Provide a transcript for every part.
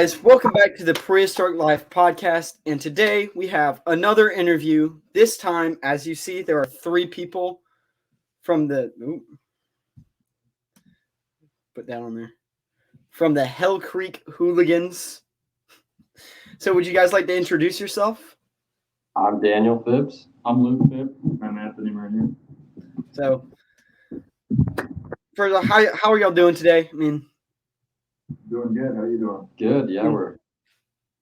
Guys, welcome back to the Prehistoric Life podcast. And today we have another interview. This time, as you see, there are three people from the put that on there from the HellCreek Hooligans. So, would you guys like to introduce yourself? I'm Daniel Phipps. I'm Luke Phipp. I'm Anthony Marnier. So, first, how are y'all doing today? I mean, Doing good. How you doing? Good. Yeah, we're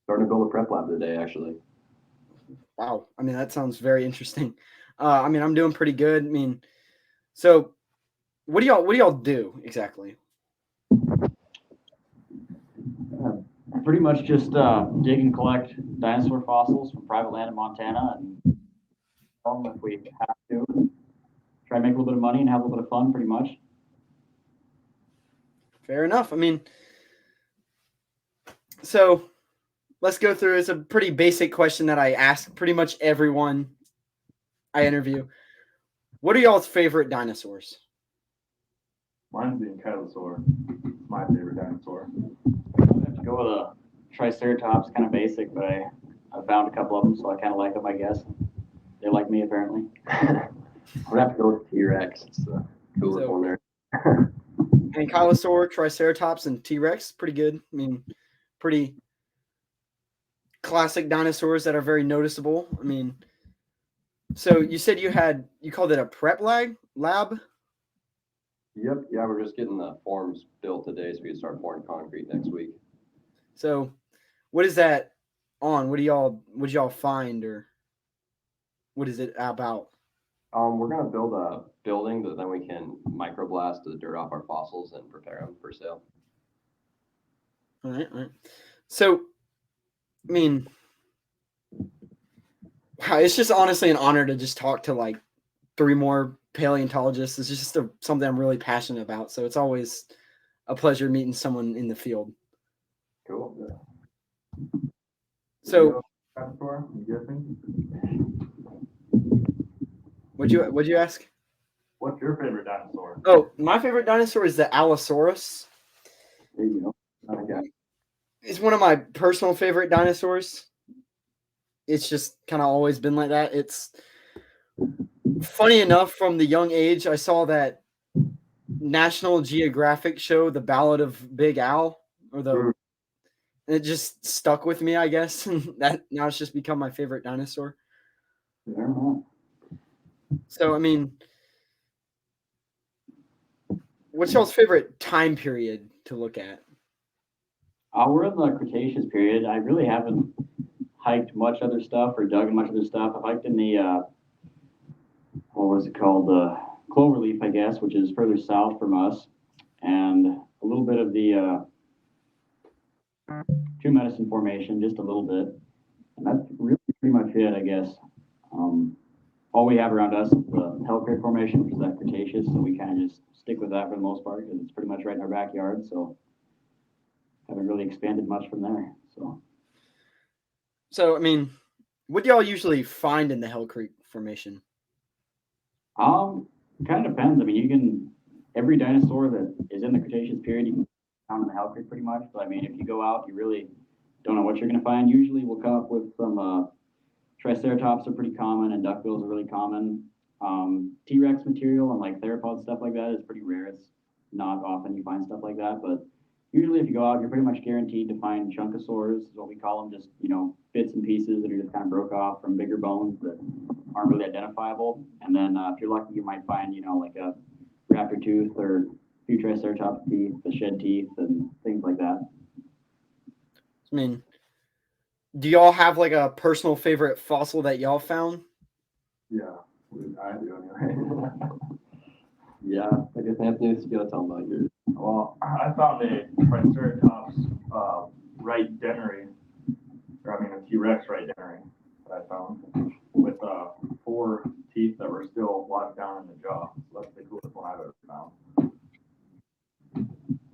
starting to build a prep lab today, actually. wow. I mean, that sounds very interesting. I'm doing pretty good. I mean, so what do y'all do exactly? Pretty much just dig and collect dinosaur fossils from private land in Montana and sell them if we have to. Try to make a little bit of money and have a little bit of fun, pretty much. Fair enough. I mean, so let's go through. It's a pretty basic question that I ask pretty much everyone I interview. What are y'all's favorite dinosaurs? Mine's the Ankylosaur. It's my favorite dinosaur. I have to go with a Triceratops, kind of basic, but I found a couple of them, so I kind of like them, I guess. They like me, apparently. I'm gonna have to go with T-Rex. It's the coolest one there. Ankylosaur, Triceratops, and T-Rex. Pretty good. I mean, pretty classic dinosaurs that are very noticeable. I mean, so you said you called it a prep lab? Yep. Yeah, we're just getting the forms built today, so we can start pouring concrete next week. So what is that on? What y'all find, or what is it about? We're gonna build a building that then we can microblast the dirt off our fossils and prepare them for sale. All right. So, I mean, wow, it's just honestly an honor to just talk to like three more paleontologists. It's just something I'm really passionate about. So it's always a pleasure meeting someone in the field. Cool. Yeah. So, Dinosaur, I'm guessing. what'd you ask? What's your favorite dinosaur? Oh, my favorite dinosaur is the Allosaurus. There you go. Okay. It's one of my personal favorite dinosaurs. It's just kind of always been like that. It's funny enough, from the young age, I saw that National Geographic show, The Ballad of Big Al, and it just stuck with me, I guess. And that now it's just become my favorite dinosaur. So, I mean, what's y'all's favorite time period to look at? We're in the Cretaceous period. I really haven't hiked much other stuff or dug in much other stuff. I've hiked in the, what was it called? The Cloverleaf, I guess, which is further south from us, and a little bit of the Two Medicine Formation, just a little bit. And that's really pretty much it, I guess. All we have around us is the HellCreek Formation, which is that Cretaceous, so we kind of just stick with that for the most part because it's pretty much right in our backyard, so haven't really expanded much from there. So, I mean, what do y'all usually find in the HellCreek Formation? Kind of depends. I mean, every dinosaur that is in the Cretaceous period, you can find in the HellCreek pretty much. But I mean, if you go out, you really don't know what you're going to find. Usually we'll come up with some Triceratops are pretty common, and duckbills are really common. T-Rex material and like theropod stuff like that is pretty rare. It's not often you find stuff like that, but usually if you go out, you're pretty much guaranteed to find chunkosaurs, is what we call them, just, bits and pieces that are just kind of broke off from bigger bones that aren't really identifiable. And then if you're lucky, you might find, like a raptor tooth or a few Triceratops teeth, the shed teeth, and things like that. I mean, do y'all have like a personal favorite fossil that y'all found? Yeah, I do anyway. Yeah, I guess Anthony, you gotta tell him about yours. Well, I found a Triceratops right dennary, or I mean a T-Rex right dennary that I found with 4 teeth that were still locked down in the jaw. So that's the coolest one I've ever found.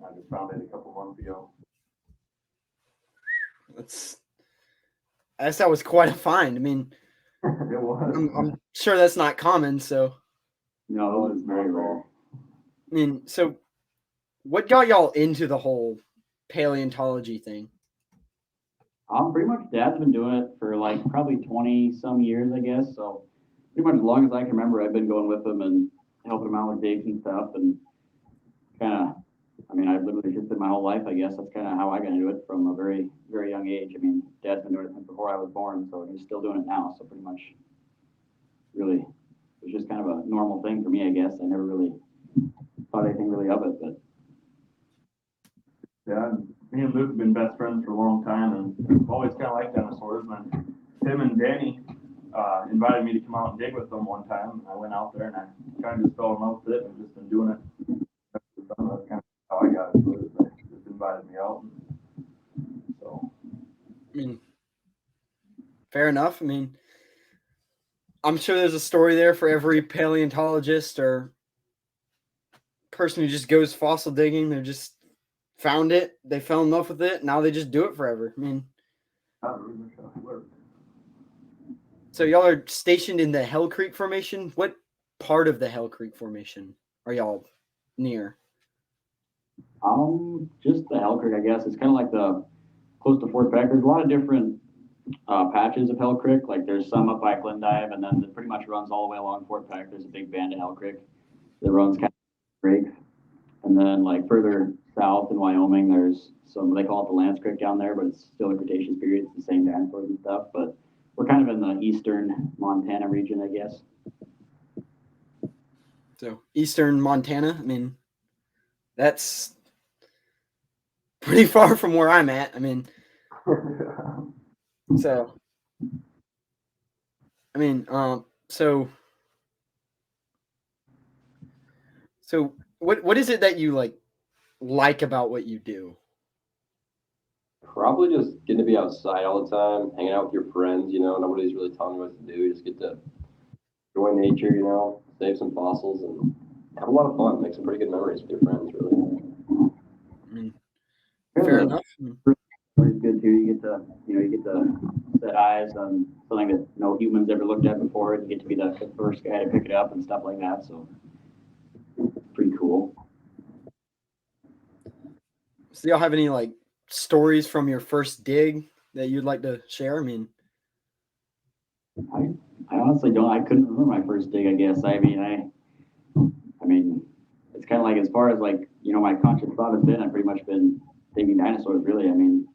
I just found it a couple months ago. I guess that was quite a find. I mean, It was. I'm sure that's not common. So, No, it was very rare. I mean, so what got y'all into the whole paleontology thing? Pretty much Dad's been doing it for like probably 20 some years, I guess. So pretty much as long as I can remember, I've been going with him and helping him out with digs and stuff. And kind of, I mean, I've literally just been my whole life, I guess. That's kind of how I got into it from a very, very young age. I mean, Dad's been doing it since before I was born, so he's still doing it now. So pretty much, really, it was just kind of a normal thing for me, I guess. I never really thought anything really of it, but Yeah, me and Luke have been best friends for a long time, and we've always kind of liked dinosaurs. And Tim and Danny invited me to come out and dig with them one time. And I went out there and I kind of just fell in love with it and just been doing it. That's kind of how I got into it. They just invited me out. So, I mean, fair enough. I mean, I'm sure there's a story there for every paleontologist or person who just goes fossil digging. They just found it, they fell in love with it, now they just do it forever. I mean, not really sure how it worked. so y'all are stationed in the HellCreek Formation. What part of the HellCreek Formation are y'all near? just the HellCreek, I guess. It's kind of like the close to Fort Peck. There's a lot of different patches of HellCreek. Like there's some up by Glendive, and then it pretty much runs all the way along Fort Peck. There's a big band of HellCreek that runs kind of breaks. And then like further south in Wyoming, there's some, they call it the Lance Creek down there, but it's still the Cretaceous period. It's the same dinosaurs and stuff, but we're kind of in the eastern Montana region, I guess. So eastern Montana. I mean, that's pretty far from where I'm at. I mean, so I mean, so what is it that you like about what you do? Probably just getting to be outside all the time, hanging out with your friends. Nobody's really telling you what to do. You just get to enjoy nature. Save some fossils and have a lot of fun. Make some pretty good memories with your friends. Really. I mean, fair enough. It's good too. You get to set eyes on something that no humans ever looked at before, and you get to be the first guy to pick it up and stuff like that. So, pretty cool. So y'all have any stories from your first dig that you'd like to share? I mean, I honestly don't. I couldn't remember my first dig. I guess. I mean, it's kind of like as far as my conscious thought has been. I've pretty much been digging dinosaurs. Really. I mean,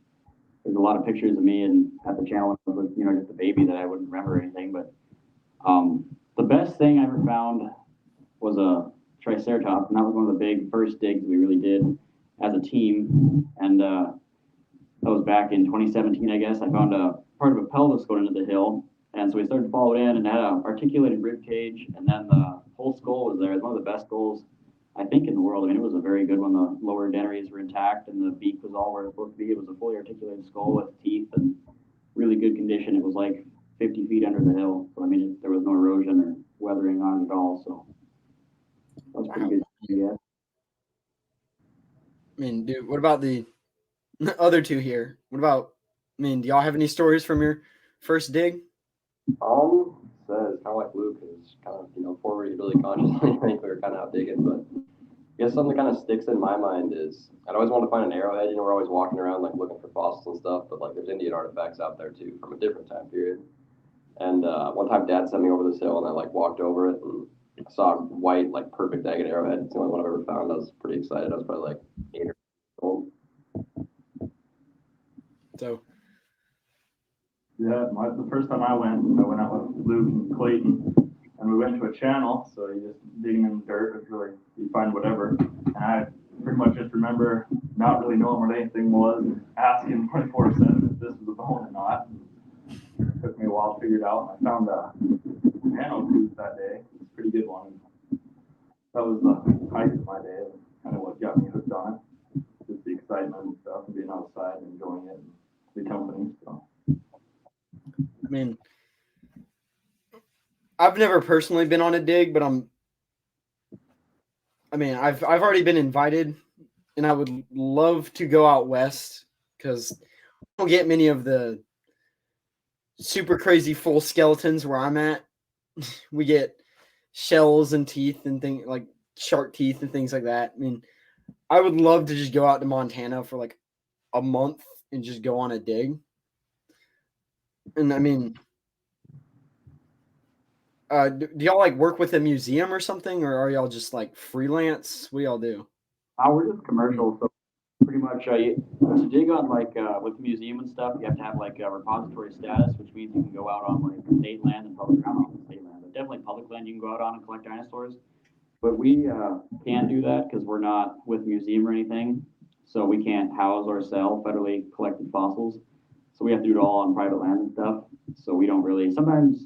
there's a lot of pictures of me and at the channel when I was just a baby that I wouldn't remember or anything. But the best thing I ever found was a Triceratops, and that was one of the big first digs we really did as a team. And that was back in 2017, I guess. I found a part of a pelvis going into the hill. And so we started to follow it in and had an articulated rib cage. And then the whole skull was there. It's one of the best skulls, I think, in the world. I mean, it was a very good one. The lower dentaries were intact and the beak was all where it was supposed to be. It was a fully articulated skull with teeth and really good condition. It was like 50 feet under the hill. So, I mean, there was no erosion or weathering on it at all. So that was pretty good. Yeah. I mean, dude, what about the other two here? What about, I mean, do y'all have any stories from your first dig? Says kind of like Luke is kind of before we really consciously think we were kind of out digging, but I guess something that kind of sticks in my mind is I'd always want to find an arrowhead. We're always walking around looking for fossils and stuff, but there's Indian artifacts out there too from a different time period. And one time Dad sent me over this hill and I walked over it and I saw a white perfect agate arrowhead. It's the only one I've ever found. I was pretty excited. I was probably 8 or 9 years old. So yeah, the first time I went out with Luke and Clayton, and we went to a channel. So you just digging in the dirt, it's really you find whatever. And I pretty much just remember not really knowing what anything was, and asking 24/7 if this was a bone or not. And it took me a while to figure it out. And I found a nanotooth that day. It's a pretty good one. that was the height of my day, and kind of what got me hooked on it. Just the excitement and stuff, and being outside and enjoying it, and the company. So. I mean, I've never personally been on a dig, but I've already been invited, and I would love to go out west because we don't get many of the super crazy full skeletons where I'm at. We get shells and teeth and things like shark teeth and things like that. I mean, I would love to just go out to Montana for like a month and just go on a dig. And I mean, do y'all like work with a museum or something, or are y'all just like freelance? What do y'all do? We're just commercial, so pretty much to dig on like with the museum and stuff, you have to have like a repository status, which means you can go out on like state land and public ground on state land, but definitely public land you can go out on and collect dinosaurs. But we can't do that because we're not with museum or anything, so we can't house or sell federally collected fossils. So we have to do it all on private land and stuff. So we don't really. Sometimes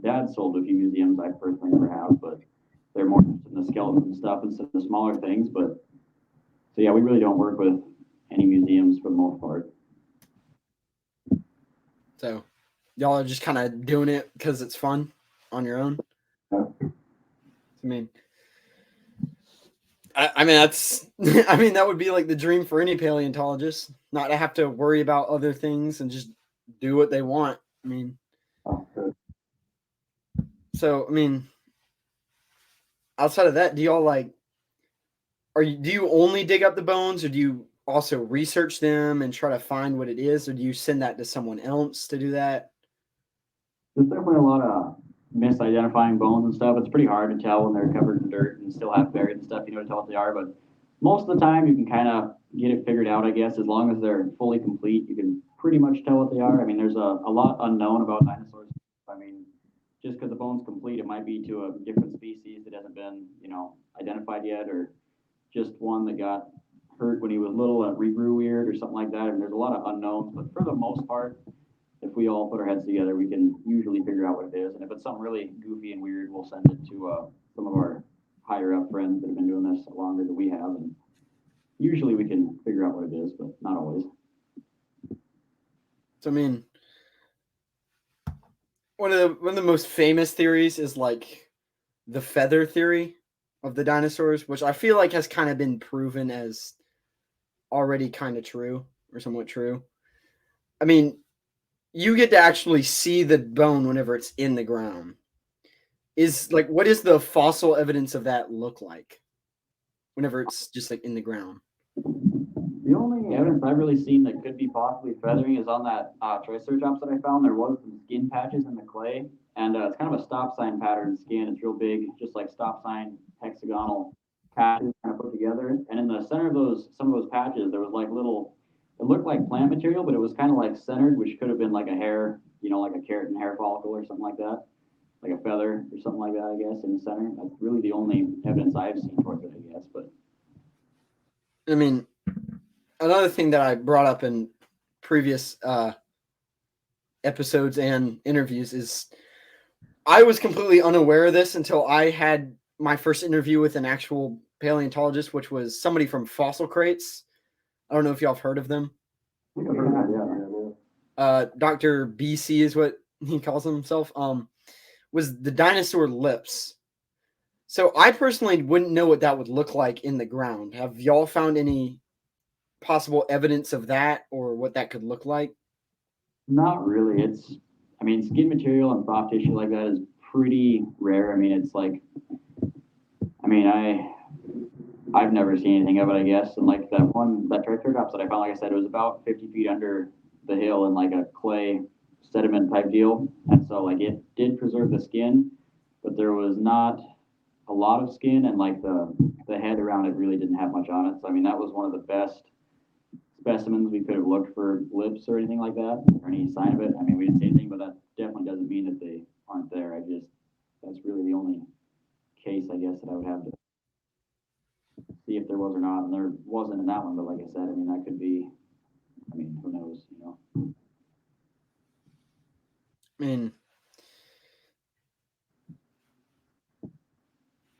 Dad sold to a few museums. I personally never have, but they're more interested in the skeleton and stuff instead of the smaller things. But so yeah, we really don't work with any museums for the most part. So y'all are just kind of doing it because it's fun on your own. Yeah. I mean, I mean that's I mean that would be like the dream for any paleontologist, not to have to worry about other things and just do what they want. I mean, so I mean, outside of that, do y'all like do you only dig up the bones, or do you also research them and try to find what it is, or do you send that to someone else to do that? There's definitely a lot of misidentifying bones and stuff. It's pretty hard to tell when they're covered in dirt and still have buried and stuff. You know to tell what they are, but most of the time you can kind of get it figured out. I guess as long as they're fully complete, you can pretty much tell what they are. I mean, there's a lot unknown about dinosaurs. I mean, just because the bone's complete, it might be to a different species that hasn't been identified yet, or just one that got hurt when he was little and regrew weird or something like that. And there's a lot of unknowns, but for the most part, if we all put our heads together, we can usually figure out what it is. And if it's something really goofy and weird, we'll send it to some of our higher up friends that have been doing this longer than we have. And usually we can figure out what it is, but not always. So I mean, one of the most famous theories is like the feather theory of the dinosaurs, which I feel like has kind of been proven as already kind of true or somewhat true. I mean, you get to actually see the bone whenever it's in the ground. Is like, what is the fossil evidence of that look like whenever it's just like in the ground? The only evidence I've really seen that could be possibly feathering is on that Triceratops that I found. There was some skin patches in the clay, and it's kind of a stop sign pattern skin. It's real big, just like stop sign hexagonal patches kind of put together. And in the center of some of those patches, there was like little. It looked like plant material, but it was kind of like centered, which could have been like a hair, like a keratin hair follicle or something like that, like a feather or something like that. I guess in the center. That's really the only evidence I've seen towards it. I guess, but I mean, another thing that I brought up in previous episodes and interviews is I was completely unaware of this until I had my first interview with an actual paleontologist, which was somebody from Fossil Crates. I don't know if y'all have heard of them. Dr. BC is what he calls himself. Was the dinosaur lips. So I personally wouldn't know what that would look like in the ground. Have y'all found any possible evidence of that or what that could look like? not really. Skin material and soft tissue like that is pretty rare. It's like, I've never seen anything of it, I guess. And like that Triceratops that I found, like I said, it was about 50 feet under the hill in like a clay sediment type deal. And so like it did preserve the skin, but there was not a lot of skin, and like the head around it really didn't have much on it. So that was one of the best specimens we could have looked for lips or anything like that, or any sign of it. We didn't see anything, but that definitely doesn't mean that they aren't there. That's really the only case, I guess, that I would have to see if there was or not. And there wasn't in that one, but like I said, that could be, who knows.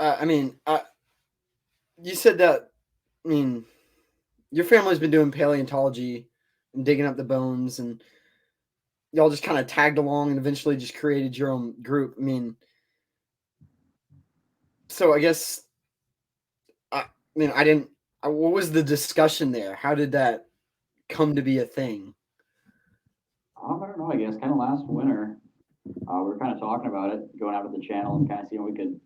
I mean, you said that. I mean, your family's been doing paleontology and digging up the bones, and y'all just kind of tagged along and eventually just created your own group. I mean, so I guess I mean I didn't. What was the discussion there? How did that come to be a thing? I don't know. I guess kind of last winter, we were kind of talking about it, going out to the channel and kind of seeing if we could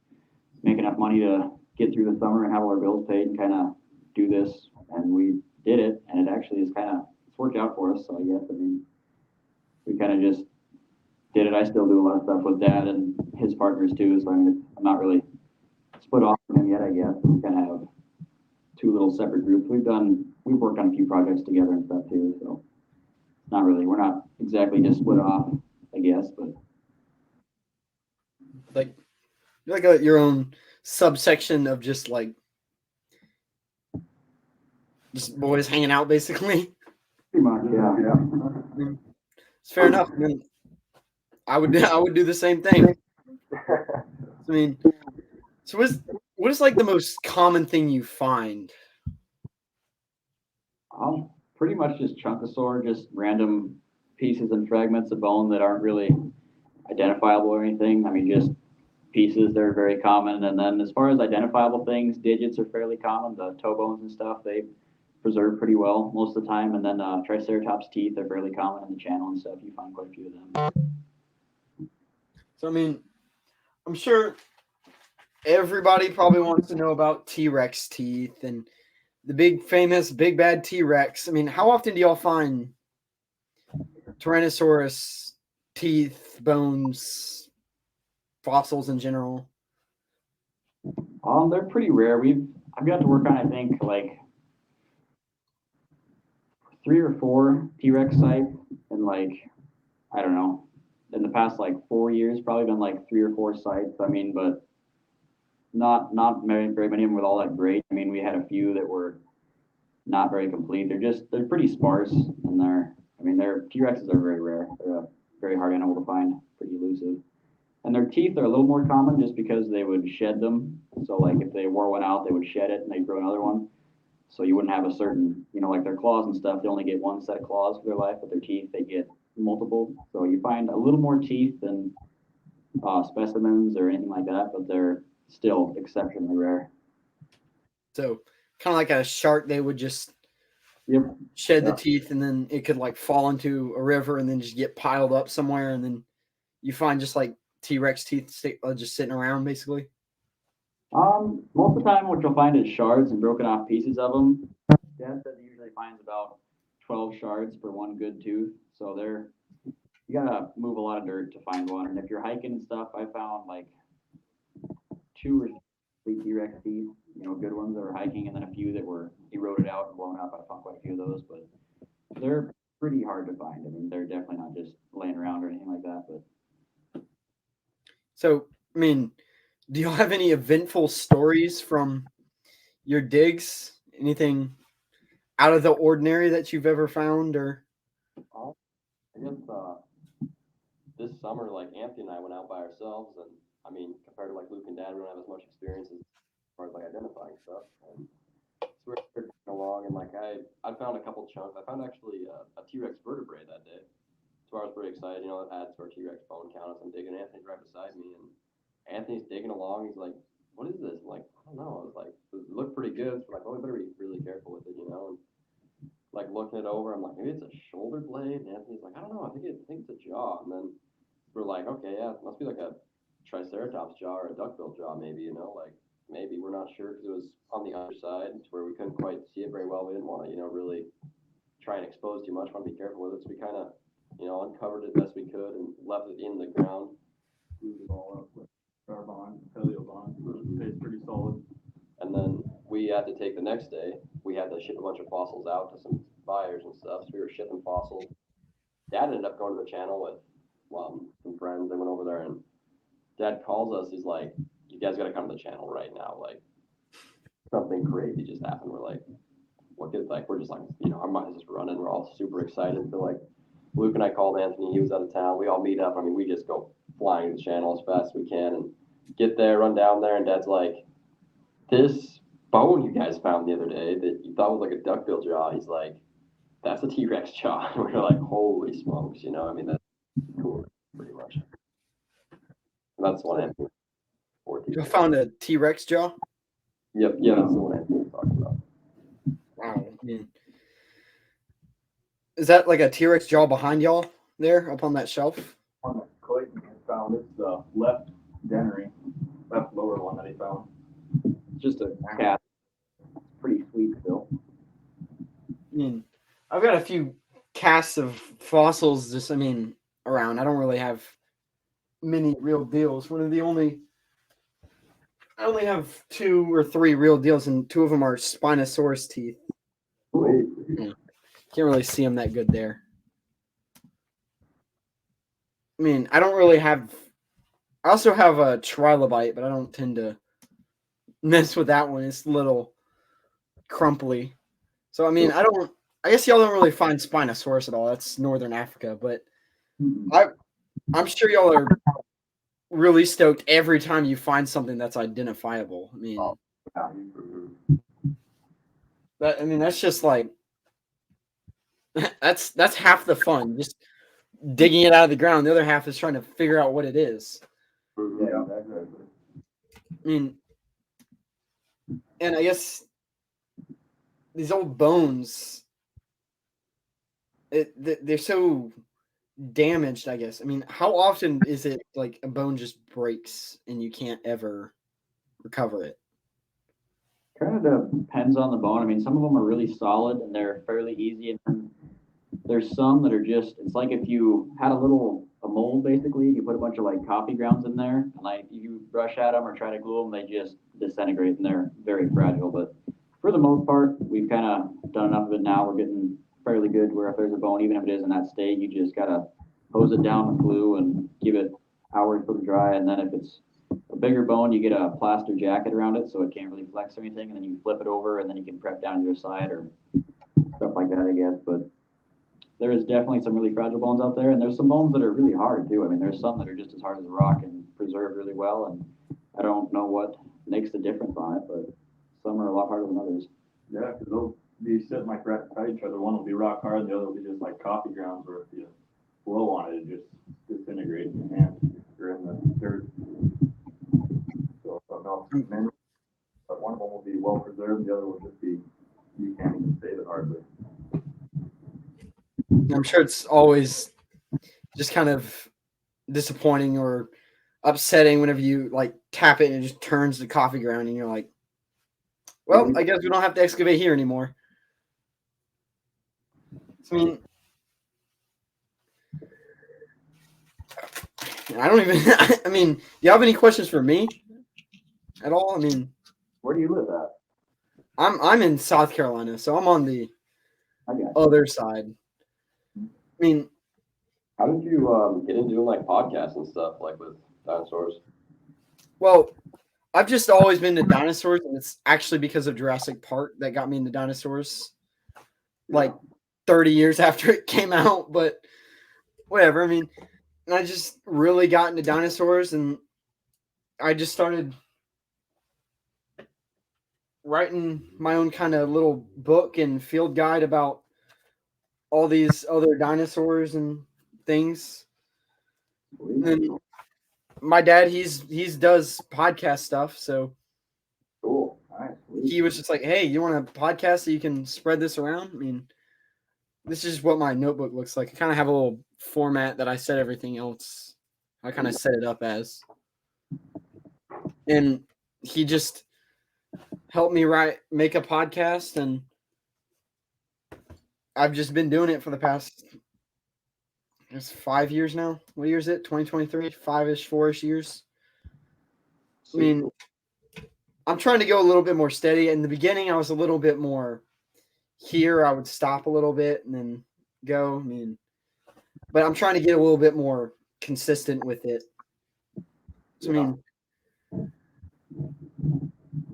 make enough money to get through the summer and have all our bills paid and kind of do this. And we did it, and it actually is it's worked out for us. So I guess, I mean, we kind of just did it. I still do a lot of stuff with Dad and his partners too. So I mean, I'm not really split off from him yet, I guess. We kind of have two little separate groups. We've worked on a few projects together and stuff too. So not really, we're not exactly just split off, I guess, but Like you're like your own subsection of just boys hanging out, basically. pretty much, yeah. It's fair enough. I mean, I would do the same thing. I mean, so what is like the most common thing you find? Pretty much just chunkosaur, just random pieces and fragments of bone that aren't really identifiable or anything. I mean, just pieces that are very common. And then as far as identifiable things, digits are fairly common. The toe bones and stuff, they preserve pretty well most of the time. And then Triceratops teeth are fairly common in the channel and stuff. You find quite a few of them. So I mean, I'm sure everybody probably wants to know about T-Rex teeth and the big famous big bad T-Rex. I mean, how often do y'all find Tyrannosaurus teeth, bones, fossils in general? They're pretty rare. I've got to work on, I think, like 3 or 4 T-Rex sites in I don't know, in the past 4 years, probably been 3 or 4 sites. I mean, but not very many of them with all that great. I mean, we had a few that were not very complete. They're pretty sparse, and their T-Rexes are very rare. They're a very hard animal to find, pretty elusive. And their teeth are a little more common just because they would shed them. So if they wore one out, they would shed it and they'd grow another one. So you wouldn't have a certain, like their claws and stuff, they only get one set of claws for their life, but their teeth, they get multiple. So you find a little more teeth than specimens or anything like that, but they're still exceptionally rare. So kind of like a shark, they would just shed the teeth, and then it could fall into a river and then just get piled up somewhere, and then you find just T-Rex teeth just sitting around, basically. Most of the time, what you'll find is shards and broken off pieces of them. Dad says he usually finds about 12 shards per one good tooth. So you gotta move a lot of dirt to find one. And if you're hiking and stuff, I found 2 or 3 T-Rex teeth, good ones that were hiking, and then a few that were eroded out and blown up. I found quite a few of those, but they're pretty hard to find. I mean, they're definitely not just laying around or anything like that. But so, I mean, do y'all have any eventful stories from your digs? Anything out of the ordinary that you've ever found, or? I guess this summer, Anthony and I went out by ourselves, and I mean, compared to Luke and Dad, we don't have as much experience as far as identifying stuff. And so we're going along, and I found a couple chunks. I found actually a T-Rex vertebrae that day. So I was pretty excited. It adds to our T-Rex bone count as I'm digging. Anthony's right beside me, and Anthony's digging along. He's like, "What is this?" I'm like, "I don't know." I was like, "It looked pretty good." So we better be really careful with it, And looking it over, I'm like, maybe it's a shoulder blade. And Anthony's like, "I don't know. I think it's a jaw." And then we're like, "Okay, yeah, it must be a Triceratops jaw or a duckbill jaw, maybe. Maybe we're not sure because it was on the other side where we couldn't quite see it very well. We didn't want to, really try and expose too much. Want to be careful with it. So we kind of, uncovered it best we could and left it in the ground. Glued it all up with Carbon, Paleo bond. It tastes pretty solid. And then we had to take the next day. We had to ship a bunch of fossils out to some buyers and stuff. So we were shipping fossils. Dad ended up going to the channel with some friends. They went over there, and Dad calls us. He's like, "You guys got to come to the channel right now. Something crazy just happened." We're like, "What good?" We're just our minds just running. We're all super excited. So Luke and I called Anthony. He was out of town. We all meet up. I mean, we just go flying to the channel as fast as we can and get there, run down there. And Dad's like, this bone you guys found the other day that you thought was like a duckbill jaw, he's like, that's a T-Rex jaw. And we're like, holy smokes, you know? I mean, that's cool, pretty much. And that's the one Anthony. You found a T-Rex jaw? Yep, yeah, that's the one Anthony was talking about. Wow. I mean, is that like a T-Rex jaw behind y'all there up on that shelf? On the Clayton found it's the left dentary, left lower one that he found. It's just a cat. It's pretty sweet still. I mean, I've got a few casts of fossils just, I mean, around. I don't really have many real deals. I only have 2 or 3 real deals, and 2 of them are Spinosaurus teeth. Yeah. Can't really see them that good there. I mean, I don't really have. I also have a trilobite, but I don't tend to mess with that one. It's a little crumply. So, I mean, I guess y'all don't really find Spinosaurus at all. That's Northern Africa, but I'm sure y'all are really stoked every time you find something that's identifiable. I mean, that's just like that's half the fun. Just digging it out of the ground. The other half is trying to figure out what it is. Yeah, I mean, and I guess these old bones, they're so damaged, I guess. I mean, how often is it like a bone just breaks and you can't ever recover it? Kind of depends on the bone. I mean, some of them are really solid and they're fairly easy, and then there's some that are just. It's like if you had a mold basically, you put a bunch of like coffee grounds in there, and like you brush at them or try to glue them, they just disintegrate and they're very fragile. But for the most part, we've kind of done enough of it now. We're getting fairly good where if there's a bone, even if it is in that state, you just gotta hose it down with glue and give it hours to dry. And then if it's a bigger bone, you get a plaster jacket around it so it can't really flex or anything, and then you flip it over and then you can prep down your side or stuff like that, I guess. But there is definitely some really fragile bones out there, and there's some bones that are really hard too. I mean, there's some that are just as hard as a rock and preserved really well, and I don't know what makes the difference on it, but some are a lot harder than others. Yeah, because they'll be sitting like right beside each other. One will be rock hard, and the other will be just like coffee grounds, where if you blow on it, it just disintegrates in your hand or in the dirt. So I don't know if many, but one of them will be well preserved, the other will just be, you can't even save it hardly. I'm sure it's always just kind of disappointing or upsetting whenever you like tap it and it just turns to coffee ground and you're like, well, I guess we don't have to excavate here anymore. I mean, I don't even, I mean, do you have any questions for me at all? I mean, Where do you live at? I'm in South Carolina, so I'm on the other side. I mean, how did you get into doing like podcasts and stuff like with dinosaurs? Well, I've just always been into dinosaurs, and it's actually because of Jurassic Park that got me into dinosaurs. Like 30 years after it came out, but whatever. I mean, and I just really got into dinosaurs, and I just started writing my own kind of little book and field guide about all these other dinosaurs and things. And my dad, he's does podcast stuff, so Cool. All right. he was just like, "Hey, you want a podcast so you can spread this around?" I mean, this is what my notebook looks like. I kind of have a little format that I set everything else. I kind of set it up as, and he just helped me make a podcast, and I've just been doing it for the past, it's 5 years now. What year is it? 2023, 5-ish, 4-ish years. I mean, I'm trying to go a little bit more steady. In the beginning, I was a little bit more here. I would stop a little bit and then go. I mean, but I'm trying to get a little bit more consistent with it. So, I mean,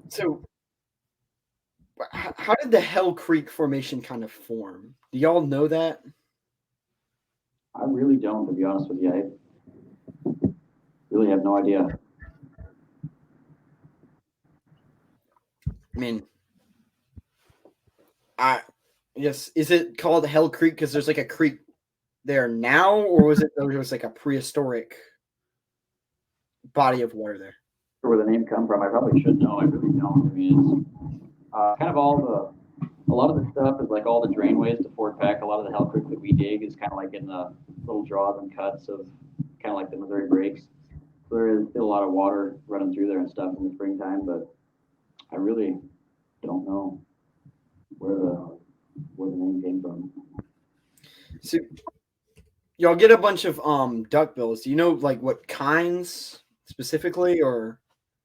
so how did the HellCreek formation kind of form? Do y'all know that? I really don't, to be honest with you. I really have no idea. I mean, I guess, is it called Hell Creek because there's like a creek there now, or was it there was like a prehistoric body of water there? Where the name come from, I probably should know. I really don't. I mean, it's kind of a lot of the stuff is like all the drainways to Fort Peck. A lot of the Hell Creek that we dig is kind of like in the little draws and cuts of kind of like the Missouri Breaks. So there is still a lot of water running through there and stuff in the springtime, but I really don't know where the name came from. So y'all get a bunch of duckbills. Do you know like what kinds specifically, or?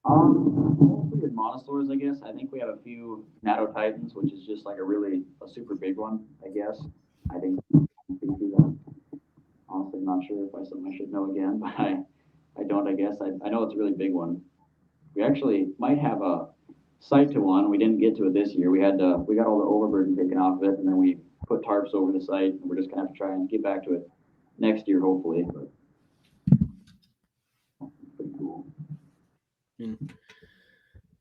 Mostly in monosaurs, I guess. I think we have a few natotitans, which is just like a super big one, I guess. I think species. Honestly, I'm not sure if I something I should know again, but I don't. I guess I know it's a really big one. We actually might have a site to one. We didn't get to it this year. We got all the overburden taken off of it, and then we put tarps over the site, and we're just gonna have to try and get back to it next year, hopefully. But pretty cool.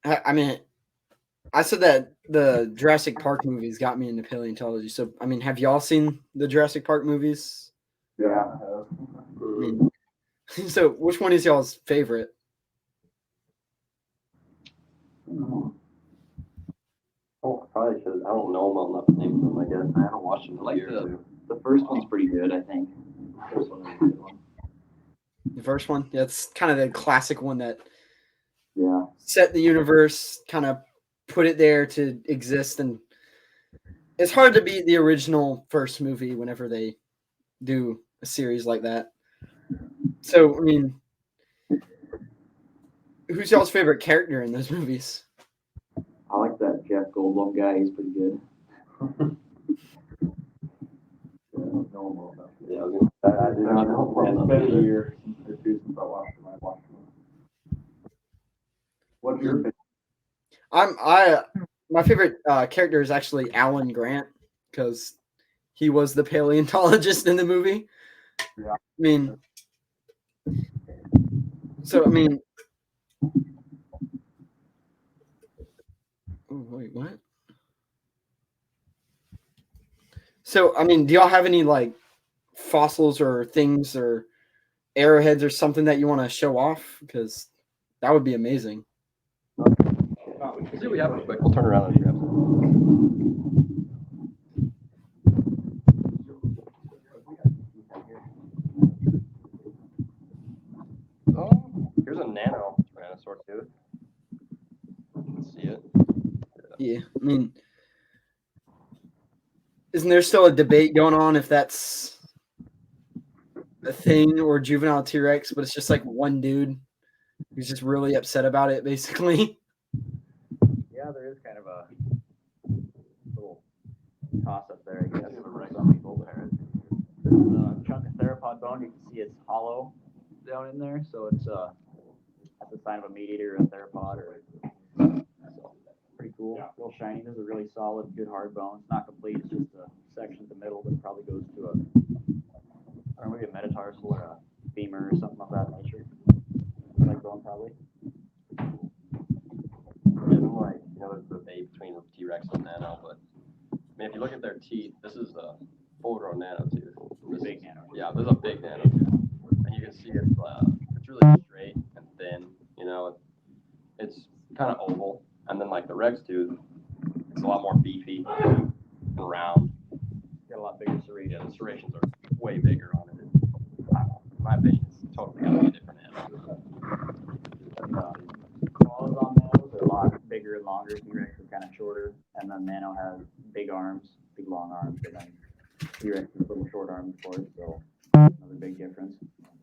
I mean, I said that the Jurassic Park movies got me into paleontology. So, I mean, have y'all seen the Jurassic Park movies? Yeah. I mean, so which one is y'all's favorite? Oh, I probably should. I don't know them enough to name them. I guess I haven't watched them in a year or two. The first one's pretty good, I think. First one's a good one. The first one? Yeah, it's kind of the classic one that Yeah. set the universe, kind of put it there to exist. And it's hard to beat the original first movie whenever they do a series like that. So, I mean, who's y'all's favorite character in those movies? I like that Jeff Goldblum guy. He's pretty good. Yeah, I do not know. It's been a year since I watched them. What's your favorite? My favorite character is actually Alan Grant because he was the paleontologist in the movie. Yeah. I mean, so I mean, oh, wait, what? So I mean, do y'all have any like fossils or things or arrowheads or something that you want to show off? Because that would be amazing. See what we have real quick. We'll turn around and grab some. Oh, here's a nano tyrannosaur tooth. You can see it. Yeah, I mean, isn't there still a debate going on if that's a thing or juvenile T-Rex, but it's just like one dude who's just really upset about it, basically. Yeah, there is kind of a little toss up there, I guess. For some people there. There's a chunk of theropod bone. You can see it's hollow down in there, so it's that's a sign of a meat eater or a theropod. So pretty cool. Yeah. Real shiny. This is a really solid, good hard bone. It's not complete. It's just a section in the middle that probably goes to I don't know, maybe a metatarsal or a femur or something of that nature. Like bone probably. Even like, there's the debate between the T-Rex and Nano, but I mean, if you look at their teeth, this is a full-grown Nano tooth. This big Nano. Yeah, there's a big Nano tooth, and you can see it's really straight and thin. It's kind of oval, and then like the Rex tooth, it's a lot more beefy and round. Got a lot bigger serrations. Yeah, the serrations are way bigger on it. In my opinion, it's totally got to be a different animal. Claws on Nanos are a lot bigger and longer. T-Rex is kind of shorter, and then Nano has big arms, big long arms, and then T-Rex has little short arms, of course. So another big difference.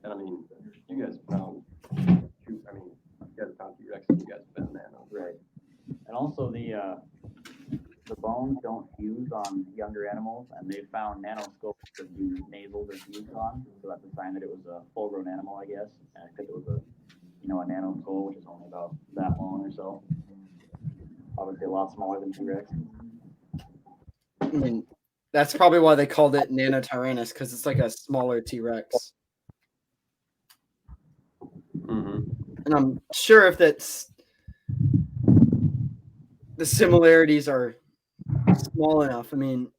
And I mean, you guys found, you guys found T-Rex, and you guys found Nano. Right. And also the bones don't fuse on younger animals, and they found nanoscopes that do nasals or fuse on, so that's a sign that it was a full-grown animal, I guess. And I think it was a nano skull, which is only about that long or so. Obviously a lot smaller than T-Rex. I mean, that's probably why they called it Nanotyrannus, because it's like a smaller T-Rex. Mm-hmm. And I'm sure if that's the similarities are small enough. I mean,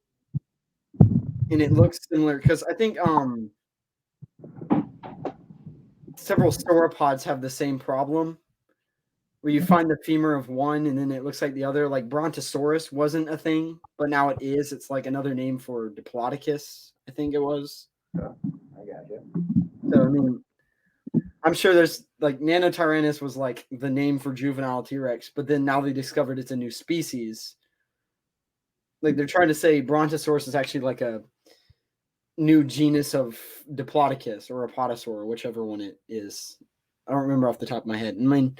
and it looks similar because I think several sauropods have the same problem where you find the femur of one and then it looks like the other. Like Brontosaurus wasn't a thing, but now it is. It's like another name for Diplodocus, I think it was. I got you. So I mean, I'm sure there's like Nanotyrannus was like the name for juvenile T-Rex, but then now they discovered it's a new species. Like they're trying to say Brontosaurus is actually like a new genus of Diplodocus or Apatosaur, whichever one it is. I don't remember off the top of my head. I mean,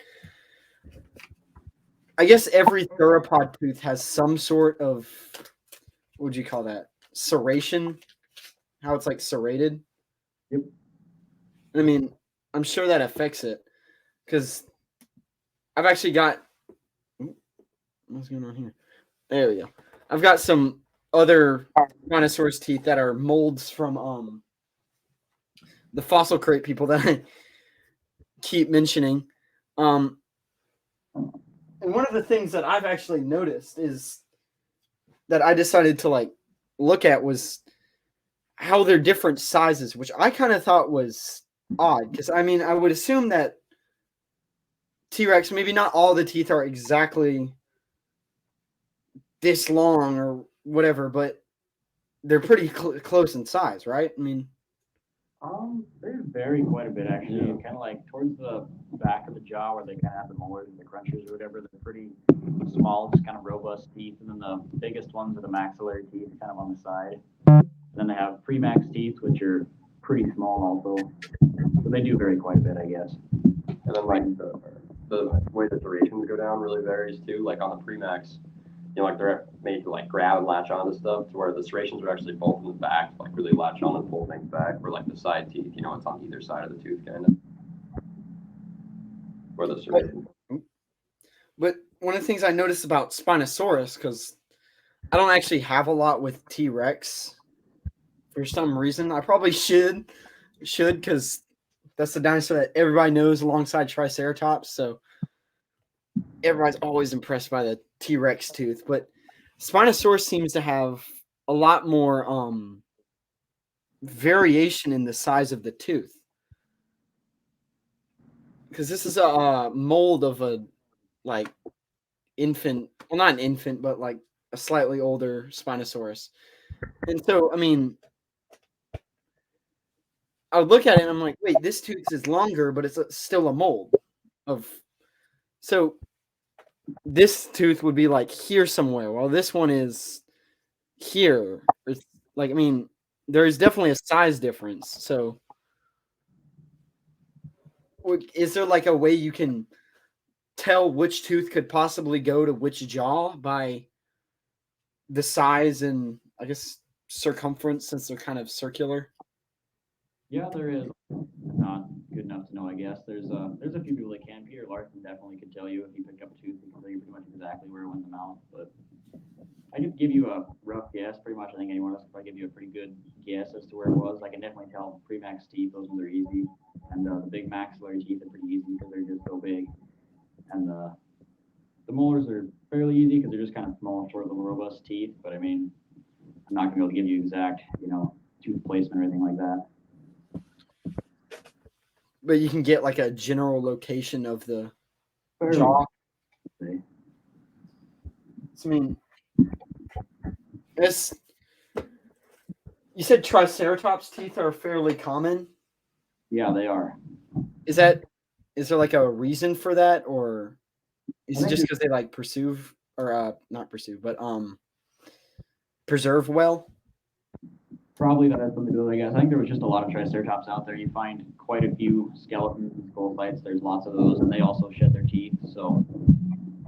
I guess every theropod tooth has some sort of, what would you call that? Serration? How it's like serrated? Yep. I mean, I'm sure that affects it because I've actually got, what's going on here? There we go. I've got some other Brontosaurus teeth that are molds from the fossil crate people that I keep mentioning. And one of the things that I've actually noticed is that I decided to like look at was how they're different sizes, which I kind of thought was odd because I mean I would assume that T-Rex, maybe not all the teeth are exactly this long or whatever, but they're pretty close in size, right? I mean, They vary quite a bit actually. Kind of like towards the back of the jaw where they kind of have the molars and the crunchers or whatever. They're pretty small, just kind of robust teeth, and then the biggest ones are the maxillary teeth, kind of on the side. And then they have premax teeth, which are pretty small also. So they do vary quite a bit, I guess. And then like the way the durations go down really varies too. Like on the premax, you know, like they're made to like grab and latch onto stuff, to where the serrations are actually both in the back, like really latch on and pull things back. Where like the side teeth, you know, it's on either side of the tooth, kind of. Where the serrations. but one of the things I noticed about Spinosaurus, because I don't actually have a lot with T-Rex for some reason. I probably should because that's the dinosaur that everybody knows alongside Triceratops. So everybody's always impressed by the T-Rex tooth. But Spinosaurus seems to have a lot more variation in the size of the tooth. Because this is a mold of a like infant, well, not an infant, but like a slightly older Spinosaurus. And so, I mean, I would look at it and I'm like, wait, this tooth is longer, but it's still a mold of. So this tooth would be like here somewhere, while this one is here. It's like, I mean, there is definitely a size difference. So, is there like a way you can tell which tooth could possibly go to which jaw by the size and I guess circumference, since they're kind of circular? Yeah, there is. Not good enough to know, I guess. There's a few people that can. Peter Larson definitely could tell you if you picked up a tooth, he can tell you pretty much exactly where it went in the mouth. But I could give you a rough guess, pretty much. I think anyone else could probably give you a pretty good guess as to where it was. I can definitely tell premax teeth; those ones are easy, and the big maxillary teeth are pretty easy because they're just so big. And the molars are fairly easy because they're just kind of small, short, little, robust teeth. But I mean, I'm not gonna be able to give you exact, tooth placement or anything like that. But you can get like a general location of the jaw. So, I mean, it's, you said Triceratops teeth are fairly common. Yeah, they are. Is there like a reason for that, or is it just because they like preserve or not pursue, but preserve well? Probably that has something to do with it, I guess. I think there was just a lot of Triceratops out there. You find quite a few skeletons and skull sites. There's lots of those, and they also shed their teeth. So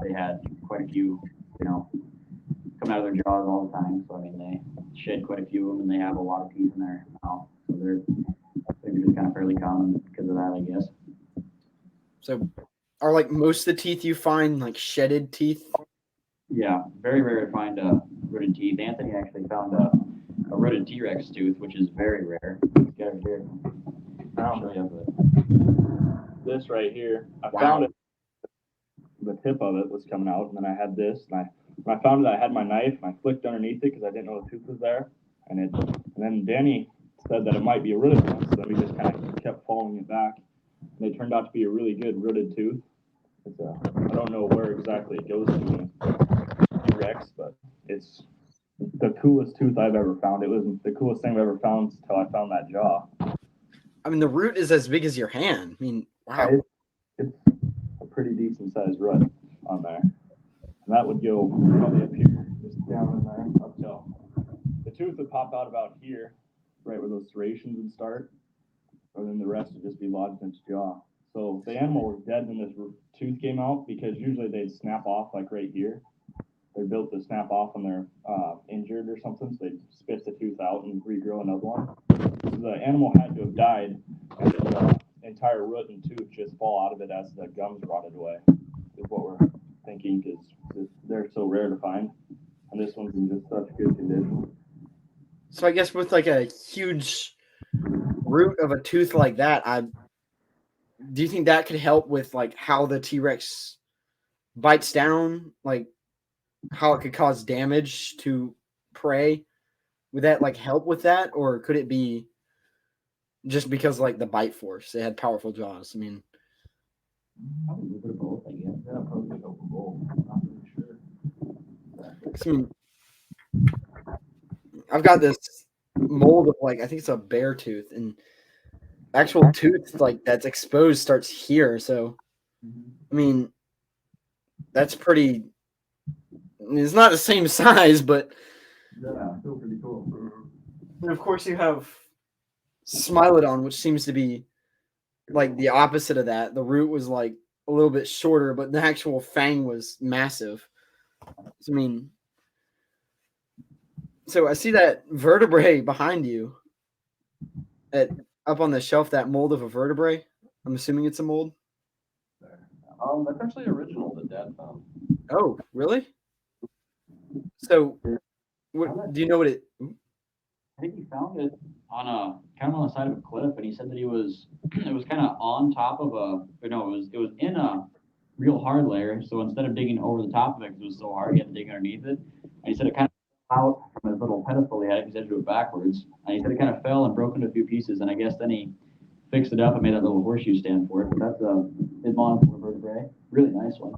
they had quite a few, come out of their jaws all the time. So, I mean, they shed quite a few of them, and they have a lot of teeth in their mouth. So they're just kind of fairly common because of that, I guess. So are like most of the teeth you find like shedded teeth? Yeah, very rare to find rooted teeth. Anthony actually found a rooted T-Rex tooth, which is very rare. Let's get it here. This right here, I found it. the tip of it was coming out, and then I had this, and when I found it, I had my knife, and I flicked underneath it because I didn't know the tooth was there, and then Danny said that it might be a rooted one, so then we just kind of kept following it back, and it turned out to be a really good rooted tooth. I don't know where exactly it goes to in T-Rex, but it's the coolest tooth I've ever found. It was the coolest thing I've ever found until I found that jaw. I mean, the root is as big as your hand. I mean, wow. It's a pretty decent sized root on there. And that would go probably up here, just down in there, up till the tooth would pop out about here, right where those serrations would start, and then the rest would just be lodged in its jaw. So the animal was dead when this tooth came out, because usually they'd snap off like right here. They're built to snap off when they're injured or something, so they'd spit the tooth out and regrow another one. So the animal had to have died, and the entire root and tooth just fall out of it as the gums rotted away, is what we're thinking, because they're so rare to find, and this one's in just such good condition. So I guess with like a huge root of a tooth like that, do you think that could help with like how the T-Rex bites down, like how it could cause damage to prey? Would that like help with that, or could it be just because like the bite force? They had powerful jaws. I mean, Probably a little bit of both, I guess. Yeah, probably go for both. I'm not really sure. I mean, I've got this mold of like, I think it's a bear tooth, and actual tooth like that's exposed starts here. So, I mean, that's pretty. It's not the same size, but Yeah, still pretty cool. and of course you have Smilodon, which seems to be like the opposite of that. The root was like a little bit shorter, but the actual fang was massive. So, I mean, so I see that vertebrae behind you up on the shelf, that mold of a vertebrae. I'm assuming it's a mold. That's actually original that Dad found. Oh, really? So, what do you know what it? I think he found it on kind of on the side of a cliff, and he said that it was kind of on top of it was in a real hard layer. So instead of digging over the top of it, because it was so hard, he had to dig underneath it. And he said it kind of fell out from his little pedestal he had, because he had to do it backwards. And he said it kind of fell and broke into a few pieces. And I guess then he fixed it up and made that little horseshoe stand for it. But that's a Edmonton vertebrae, really nice one.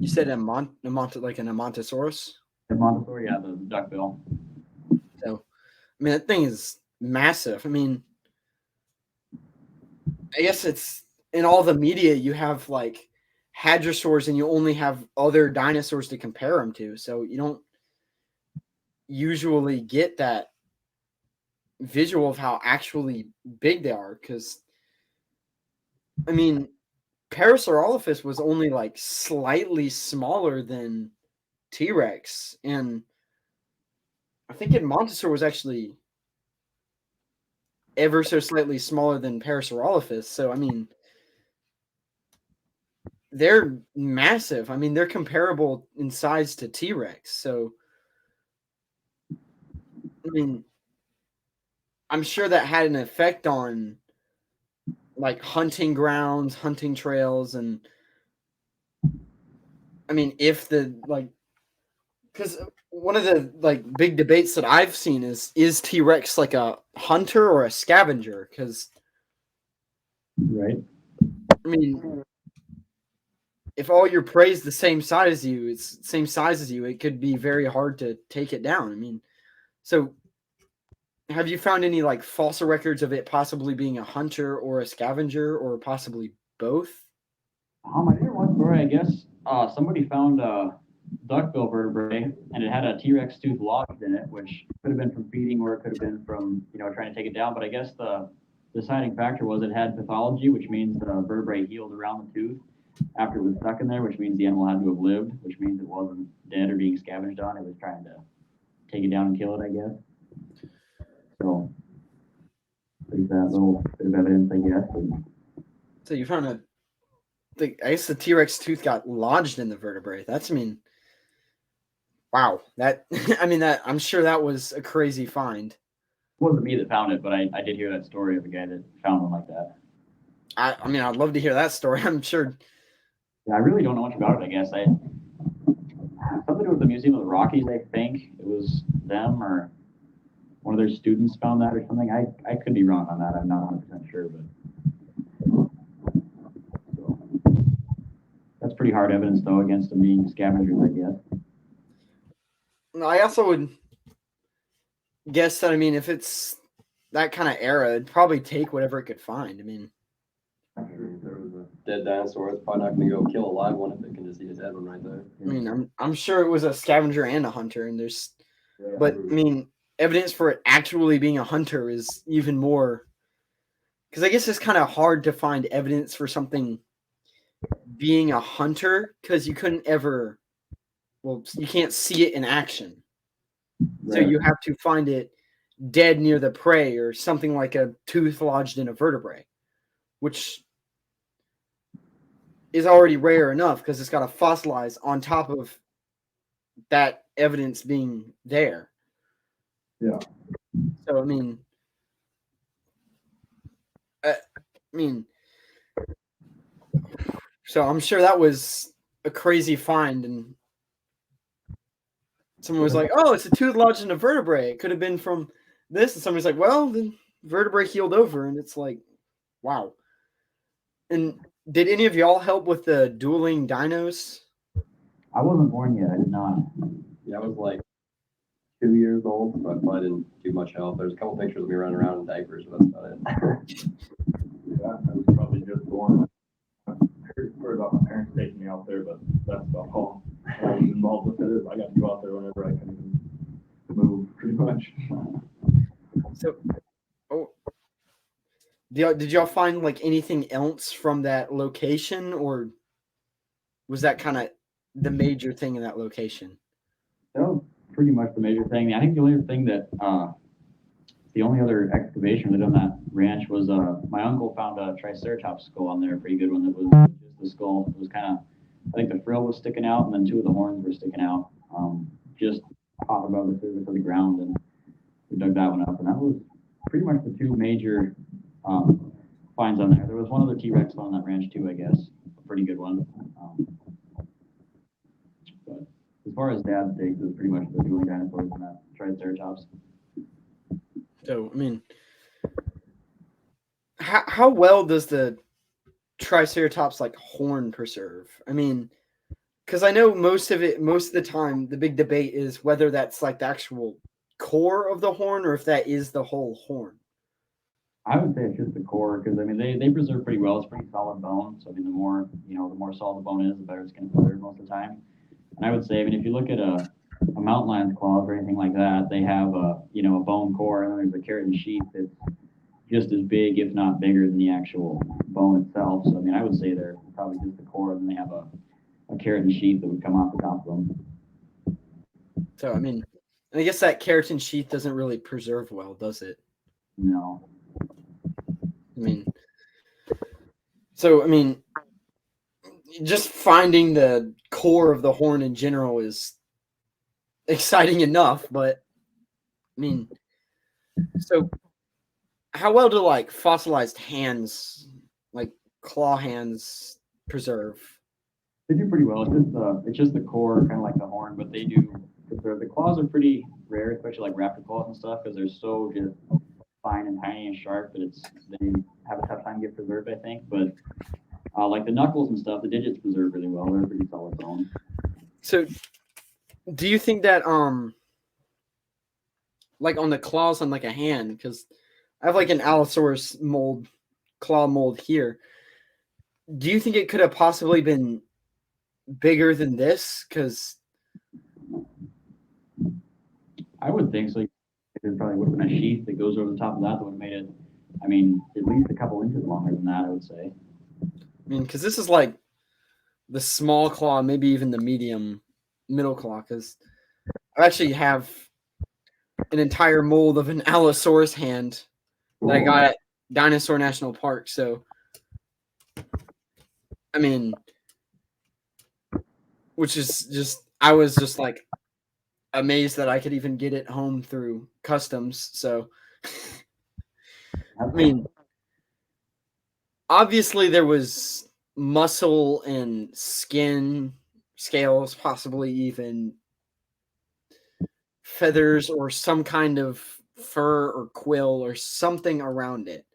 You said like an Amontosaurus. Montessori, yeah, the duckbill. So, I mean, that thing is massive. I mean, I guess it's in all the media you have like hadrosaurs, and you only have other dinosaurs to compare them to. So you don't usually get that visual of how actually big they are. Because, I mean, Parasaurolophus was only like slightly smaller than T-Rex, and I think Edmontosaur was actually ever so slightly smaller than Parasaurolophus. So, I mean, they're massive. I mean, they're comparable in size to T-Rex. So, I mean, I'm sure that had an effect on like hunting grounds, hunting trails, and I mean, if the like, because one of the like big debates that I've seen is T-Rex like a hunter or a scavenger? Because Right. I mean, if all your prey is the same size as you, it could be very hard to take it down. I mean, so have you found any like fossil records of it possibly being a hunter or a scavenger, or possibly both? I did one story, I guess. Somebody found a duckbill vertebrae, and it had a T-Rex tooth lodged in it, which could have been from feeding, or it could have been from trying to take it down. But I guess the deciding factor was it had pathology, which means the vertebrae healed around the tooth after it was stuck in there, which means the animal had to have lived, which means it wasn't dead or being scavenged on. It was trying to take it down and kill it, I guess. So there's that little bit of evidence, I guess. So you found I guess the T-Rex tooth got lodged in the vertebrae. That's, I mean, wow. That I mean, that I'm sure that was a crazy find. It wasn't me that found it, but I did hear that story of a guy that found one like that. I mean, I'd love to hear that story. I'm sure Yeah, I really don't know much about it. I guess something to do with the Museum of the Rockies. I think it was them or one of their students found that or something. I could be wrong on that. I'm not 100% sure, but so, that's pretty hard evidence though against them being scavengers, I guess. I also would guess that, I mean, if it's that kind of era, it'd probably take whatever it could find. I mean, I'm sure if there was a Dead dinosaur, it's probably not going to go kill a live one if it can just eat a dead one right there. I mean, I'm sure it was a scavenger and a hunter, and there's, yeah, but I mean, evidence for it actually being a hunter is even more, because I guess it's kind of hard to find evidence for something being a hunter because you couldn't ever, well, you can't see it in action, so Right. you have to find it dead near the prey or something like a tooth lodged in a vertebrae, which is already rare enough because it's got to fossilize on top of that evidence being there. Yeah. So I mean, so I'm sure that was a crazy find, and someone was like, "Oh, it's a tooth lodged in a vertebrae. It could have been from this," and somebody's like, "Well, the vertebrae healed over," and it's like, wow. And did any of y'all help with the dueling dinos? I wasn't born yet. I did not. Yeah, I was like 2 years old, so I probably didn't do much help. There's a couple pictures of me running around in diapers, but that's about it. Yeah, I was probably just born. I heard about my parents taking me out there, but that's about all I was involved with it. I got to go out there whenever I can move, pretty much. So, oh, did y'all find like anything else from that location, or was that kind of the major thing in that location? That was pretty much the major thing. I think the only thing that the only other excavation we did on that ranch was my uncle found a triceratops skull on there, a pretty good one. That was just the skull. It was kind of, I think the frill was sticking out, and then two of the horns were sticking out, just off above the surface of the ground, and we dug that one up, and that was pretty much the two major finds on there. There was one other T-Rex on that ranch too, I guess, a pretty good one. But as far as Dad's digs, it was pretty much the dueling dinosaurs and that triceratops. So, I mean, how well does the triceratops like horn preserve? I mean, because I know most of the time, the big debate is whether that's like the actual core of the horn or if that is the whole horn. I would say it's just the core because I mean they preserve pretty well. It's pretty solid bone. So I mean the more the more solid the bone is, the better it's going to preserve most of the time. And I would say, I mean, if you look at a mountain lion's claws or anything like that, they have a bone core and then there's a keratin sheath that's just as big, if not bigger, than the actual bone itself. So I mean, I would say they're probably just the core, and then they have a keratin sheath that would come off the top of them. So I mean, I guess that keratin sheath doesn't really preserve well, does it? No. I mean, so I mean, just finding the core of the horn in general is exciting enough, but I mean, so how well do like fossilized hands, like claw hands, preserve? They do pretty well. It's just the core, kind of like the horn, but they do preserve. The claws are pretty rare, especially like raptor claws and stuff, because they're so just fine and tiny and sharp that they have a tough time getting preserved, I think. But like the knuckles and stuff, the digits preserve really well. They're pretty solid bone. So, do you think that like on the claws on like a hand, because I have like an Allosaurus claw mold here. Do you think it could have possibly been bigger than this? Because I would think so. It probably would have been a sheath that goes over the top of that would have made it, I mean, at least a couple inches longer than that, I would say. I mean, because this is like the small claw, maybe even the middle claw, because I actually have an entire mold of an Allosaurus hand that I got at Dinosaur National Park. So, I mean, which is just, I was just like amazed that I could even get it home through customs. So, I mean, obviously there was muscle and skin, scales, possibly even feathers or some kind of fur or quill or something around it.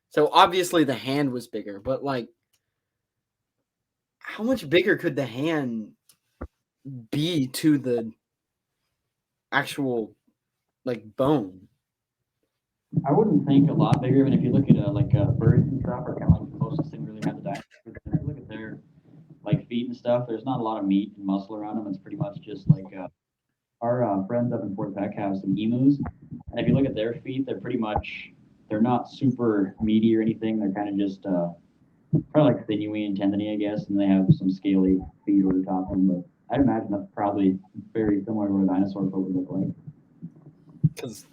So obviously the hand was bigger, but like how much bigger could the hand be to the actual like bone? I wouldn't think a lot bigger. I mean, if you look at like birds and stuff, are kind of like the closest thing we really have to dinosaurs. If you look at their like feet and stuff, there's not a lot of meat and muscle around them. It's pretty much just like our friends up in Fort Peck have some emus, and if you look at their feet, they're not super meaty or anything. They're kind of just probably like sinewy and tendony, I guess, and they have some scaly feet over the top of them. But I'd imagine that's probably very similar to what a dinosaur foot would look like. Because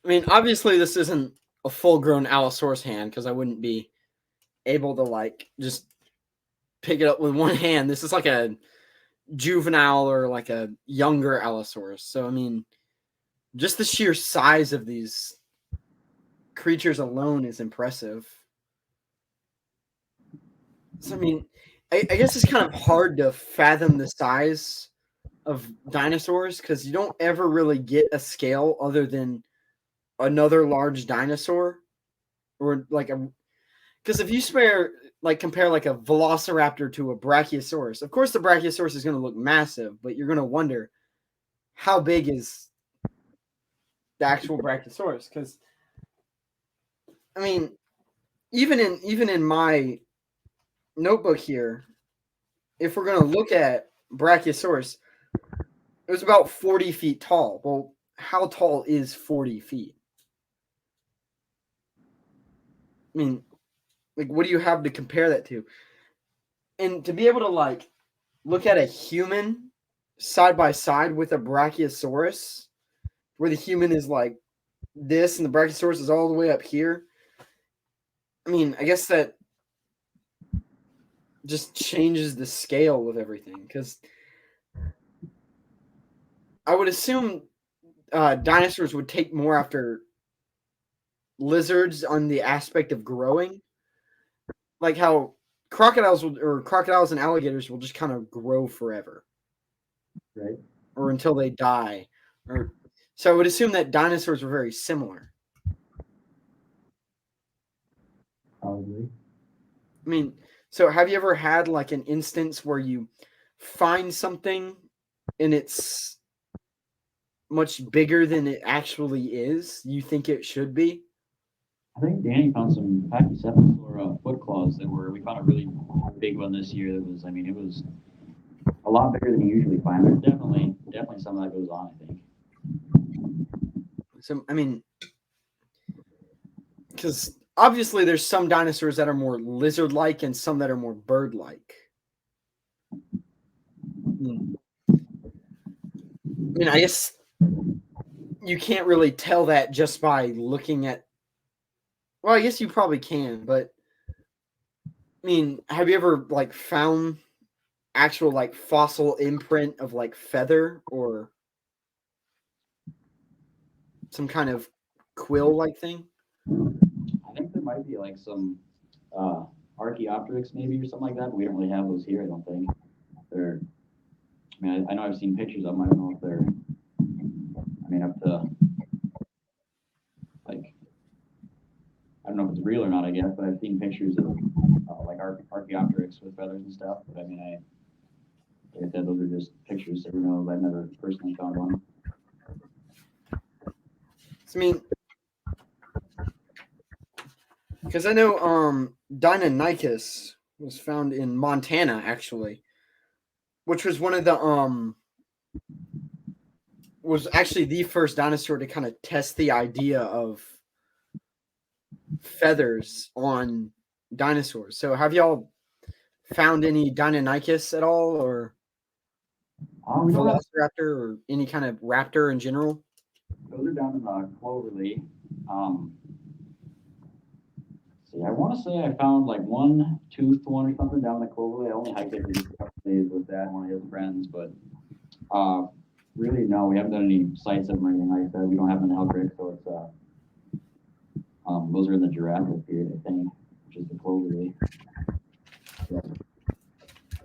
I mean, obviously this isn't a full-grown Allosaurus hand because I wouldn't be able to like just pick it up with one hand. This is like a juvenile or like a younger Allosaurus. So I mean, just the sheer size of these creatures alone is impressive. So I mean, I guess it's kind of hard to fathom the size of dinosaurs because you don't ever really get a scale other than another large dinosaur or like a because if you compare like a velociraptor to a brachiosaurus, of course the brachiosaurus is going to look massive, but you're going to wonder how big is the actual brachiosaurus? Because I mean, even in my notebook here, if we're going to look at brachiosaurus, it was about 40 feet tall. Well, how tall is 40 feet? I mean, like, what do you have to compare that to? And to be able to like look at a human side by side with a brachiosaurus, where the human is like this and the brachiosaurus is all the way up here. I mean, I guess that just changes the scale of everything because I would assume dinosaurs would take more after lizards on the aspect of growing, like how crocodiles and alligators will just kind of grow forever, Right. or until they die. Or so I would assume that dinosaurs were very similar. Probably. I mean, so have you ever had like an instance where you find something and it's much bigger than it actually is? You think it should be? I think Danny found some Pachycephalosaur foot claws we found a really big one this year that was, I mean, it was a lot bigger than you usually find. There's definitely some of that goes on, I think. So, I mean, because obviously there's some dinosaurs that are more lizard-like and some that are more bird-like. I mean, I guess you can't really tell that just by looking at. Well, I guess you probably can, but I mean, have you ever like found actual like fossil imprint of like feather or some kind of quill-like thing? I think there might be like some Archaeopteryx maybe or something like that, but we don't really have those here, I don't think. They're, I mean, I know I've seen pictures of them. I don't know if they're, I mean, up to, like, I don't know if it's real or not, I guess, but I've seen pictures of like Archaeopteryx with feathers and stuff. But I mean, like I said, those are just pictures, so who knows? I've never personally found one. I mean, because I know Deinonychus was found in Montana, actually, which was one of the was actually the first dinosaur to kind of test the idea of feathers on dinosaurs. So have y'all found any Deinonychus at all, or Velociraptor, or any kind of raptor in general? Those are down in Cloverly. See, I want to say I found like one toothed one or something down in the Cloverly. I only hiked it for just a couple days with Dad and one of his friends, but really, no, we haven't done any sights of them or anything like that. We don't have them in HellCreek, so it's those are in the Jurassic period, I think, which is the Cloverly.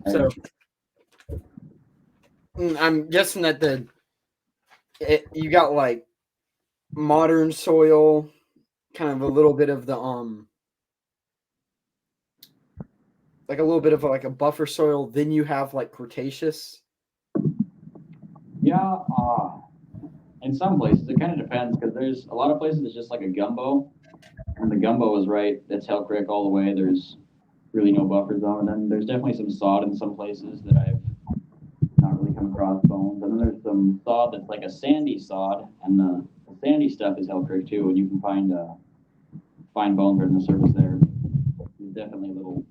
So I'm guessing that you got like modern soil, kind of a little bit of the like a little bit of like a buffer soil. Then you have like Cretaceous. Yeah, in some places it kind of depends because there's a lot of places it's just like a gumbo, and the gumbo is right. That's HellCreek all the way. There's really no buffer zone, and then there's definitely some sod in some places that I've not really come across bones, and then there's some sod that's like a sandy sod, and the sandy stuff is HellCreek too, and you can find bones right in the surface there. There's definitely a little.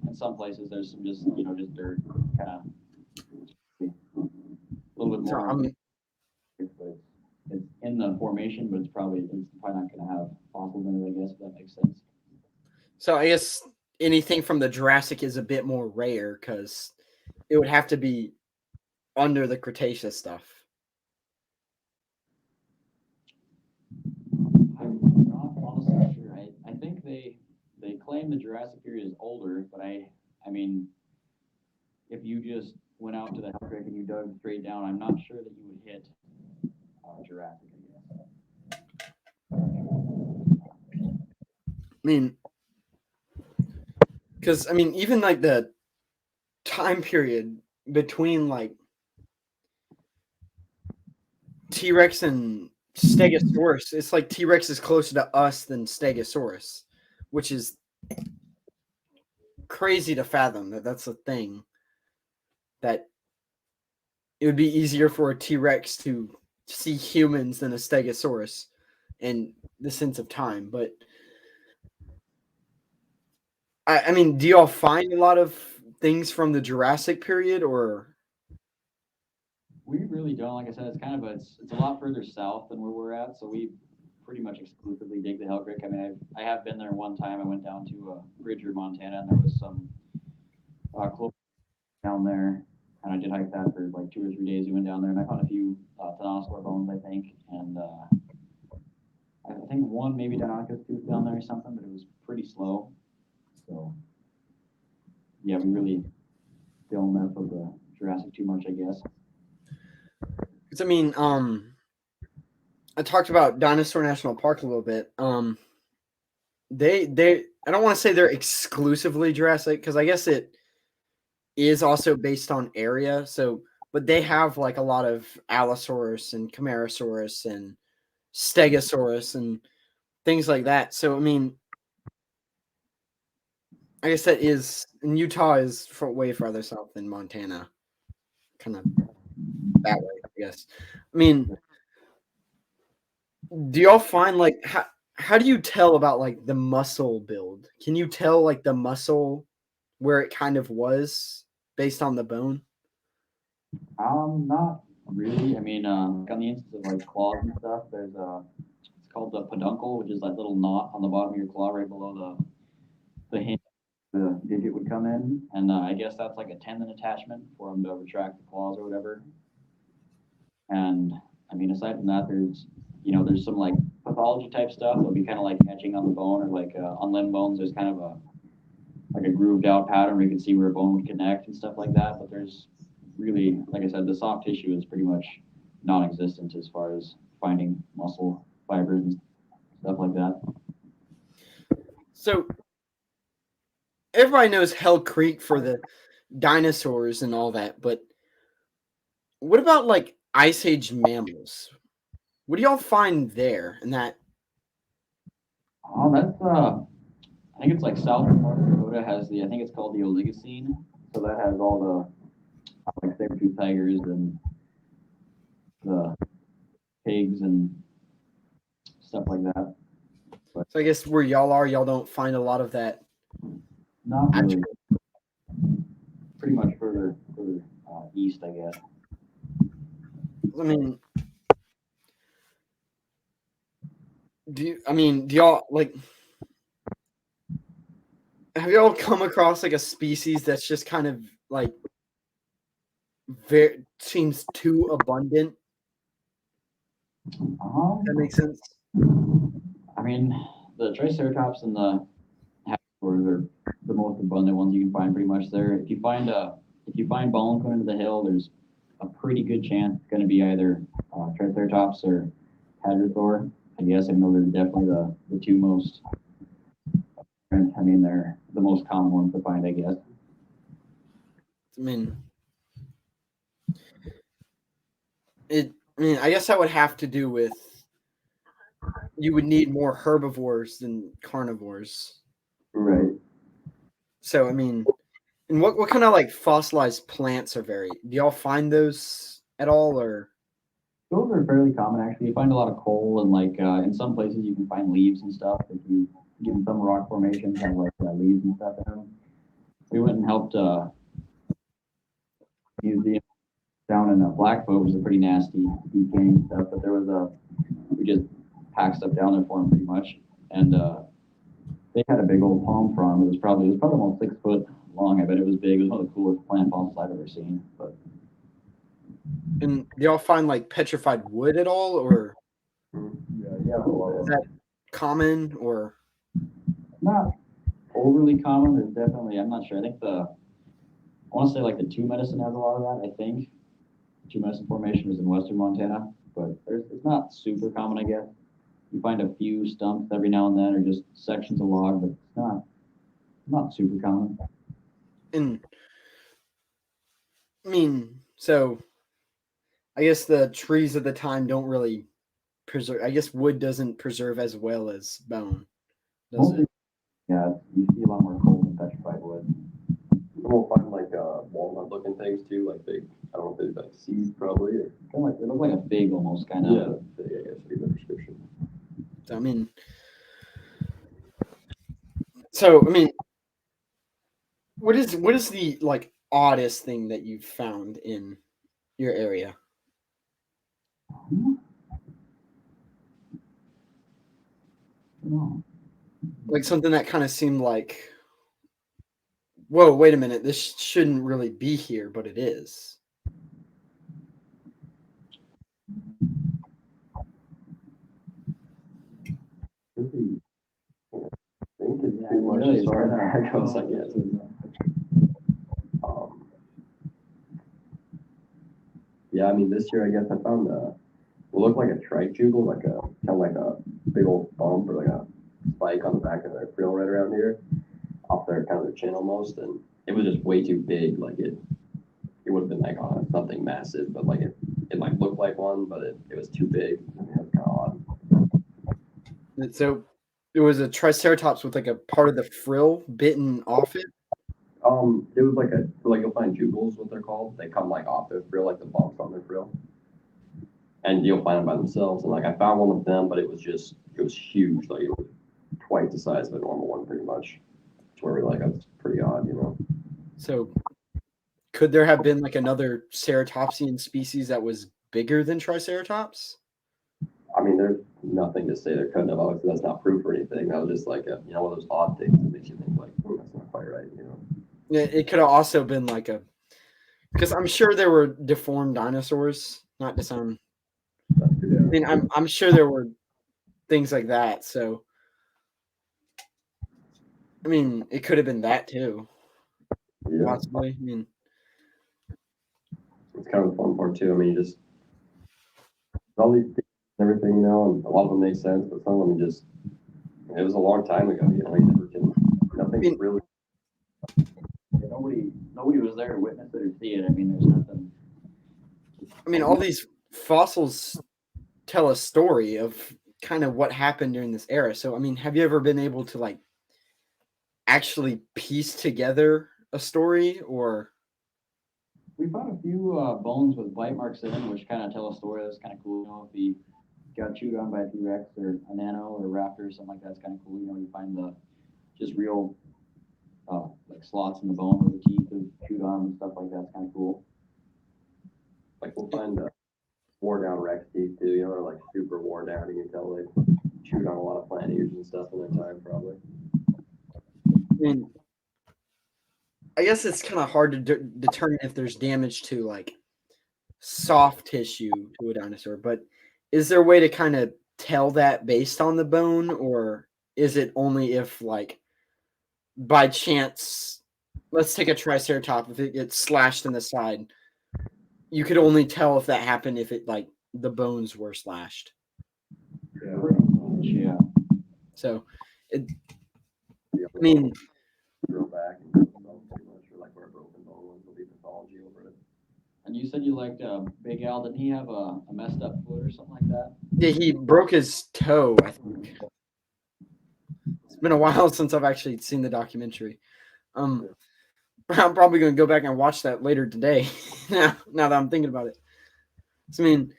In some places, there's some just just dirt, kind of a little bit So more. I'm It's in the formation, but it's probably not going to have fossils in it. I guess if that makes sense. So I guess anything from the Jurassic is a bit more rare because it would have to be under the Cretaceous stuff. I'm not honestly sure. I think they claim the Jurassic period is older, but I mean, if you just went out to the HellCreek and you dug straight down, I'm not sure that you would hit Jurassic. I mean, because I mean, even like the time period between like T-Rex and Stegosaurus, it's like T-Rex is closer to us than Stegosaurus, which is crazy to fathom that that's a thing. That it would be easier for a T-Rex to see humans than a Stegosaurus in the sense of time. But I mean, do y'all find a lot of things from the Jurassic period, or We really don't. Like I said, it's a lot further south than where we're at, so we pretty much exclusively dig the HellCreek. I mean, I have been there one time. I went down to Bridger, Montana, and there was some close down there, and I did hike that for like 2 or 3 days. We went down there, and I found a few Tyrannosaur bones, I think, and I think one maybe Deinonychus tooth down there or something, but it was pretty slow. So yeah, we really don't mess with the Jurassic too much, I guess. because I mean, I talked about Dinosaur National Park a little bit. They I don't want to say they're exclusively Jurassic because I guess it is also based on area. So, but they have like a lot of Allosaurus and Camarasaurus and Stegosaurus and things like that. So, I mean, I guess that is, and Utah is way farther south than Montana, kind of that way, I guess. I mean, do y'all find like how do you tell about like the muscle build? Can you tell like the muscle where it kind of was based on the bone? Not really. I mean, on the instance of like claws and stuff, there's it's called the peduncle, which is that little knot on the bottom of your claw right below the hinge the digit would come in, and I guess that's like a tendon attachment for them to retract the claws or whatever. And I mean, aside from that, there's some like pathology type stuff. There'll be kind of like etching on the bone, or like on limb bones. There's kind of a grooved out pattern where you can see where a bone would connect and stuff like that. But there's really, like I said, the soft tissue is pretty much non-existent as far as finding muscle fibers and stuff like that. So everybody knows Hell Creek for the dinosaurs and all that, but what about like Ice Age mammals? What do y'all find there in that? Oh, that's I think it's like South Dakota has I think it's called the Oligocene. So that has all the like saber-tooth tigers and the pigs and stuff like that. But So I guess where y'all are, y'all don't find a lot of that. not really. Pretty much further east, I guess. I mean, do y'all like? Have y'all come across like a species that's just kind of like very seems too abundant? That makes sense. I mean, the Triceratops and the herbivores are the most abundant ones you can find pretty much there. If you find bones going into the hill, there's a pretty good chance it's going to be either Triceratops or Hadrosaur. I guess, even though they're definitely the two most. I mean, they're the most common ones to find, I guess. I mean, I guess that would have to do with you would need more herbivores than carnivores. Right. So, I mean, and what kind of like fossilized plants are do y'all find those at all, or? Those are fairly common, actually. You find a lot of coal, and like in some places you can find leaves and stuff. If you get in some rock formations, have like leaves and stuff in them. We went and helped museum down in Blackfoot, which was a pretty nasty decaying stuff. But we just packed stuff down there for them pretty much, and they had a big old palm frond. It was probably almost 6 foot long. I bet it was big. It was one of the coolest plant fossils I've ever seen. But and do y'all find like petrified wood at all, or yeah, is that common or not overly common? There's definitely, I'm not sure. I think I want to say like the Two Medicine has a lot of that. I think Two Medicine Formation is in western Montana, but it's not super common, I guess. You find a few stumps every now and then, or just sections of log, but it's not super common. And I mean, so I guess the trees of the time don't really preserve. I guess wood doesn't preserve as well as bone, does it? Yeah, you see a lot more coal than petrified wood. We'll find like walnut-looking things too, like big. I don't know if they're like seeds, probably. Or, kind of like they look like a fig almost, kind of. Yeah, big, I guess would be the description. I mean, so I mean, what is the like oddest thing that you've found in your area? No. Like something that kind of seemed like, whoa, wait a minute, this shouldn't really be here, but it is. I think it's too much as far as that goes, I guess. Yeah, I mean, this year I guess I found what looked like a trichugel, like a kind of like a big old bump or like a spike on the back of their frill right around here, off their kind of their chin almost, and it was just way too big. Like it would have been like something massive, but like it like looked like one, but it was too big. I mean, it was kind of odd. So it was a triceratops with like a part of the frill bitten off it. It was like you'll find jugals, what they're called. They come like off their frill, like the bumps on their frill, and you'll find them by themselves. And like I found one of them, but it was huge, like it was twice the size of a normal one, pretty much. To where we're like, that's pretty odd, you know. So could there have been like another ceratopsian species that was bigger than triceratops? I mean, there's nothing to say there couldn't have. Obviously, that's not proof or anything. That was just like one of those odd things that makes you think like, that's not quite right, you know. It could have also been like because I'm sure there were deformed dinosaurs. Not to sound. I mean, I'm sure there were things like that. So, I mean, it could have been that too. Yeah. Possibly. I mean, it's kind of the fun part too. I mean, you just all these things, everything, you know, and a lot of them make sense, but some of them just. It was a long time ago, you know. You never can. Nothing really. Nobody was there to witness it or see it. I mean, there's nothing. I mean, all these fossils tell a story of kind of what happened during this era. So, I mean, have you ever been able to like actually piece together a story, or? We found a few bones with bite marks in them, which kind of tell a story. That's kind of cool. You know, if he got chewed on by a T-Rex or a nano or a raptor or something like that, it's kind of cool. You know, you find the just real like slots in the bone where the teeth are chewed on and stuff like that. It's kind of cool. Like we'll find wore down Rex teeth too. You know, they're like super worn down. You can tell they chewed on a lot of plant ears and stuff in their time, probably. I mean, I guess it's kind of hard to determine if there's damage to like soft tissue to a dinosaur, but is there a way to kind of tell that based on the bone, or is it only if like by chance, let's take a triceratops, if it gets slashed in the side, you could only tell if that happened if it like the bones were slashed. Yeah. So, I mean, Grow back and pretty much, or like where a broken bone will be pathology over it. And you said you liked Big Al. Didn't he have a messed up foot or something like that? yeah, he broke his toe, I think. It's been a while since I've actually seen the documentary. I'm probably going to go back and watch that later today. now that I'm thinking about it. So, I mean,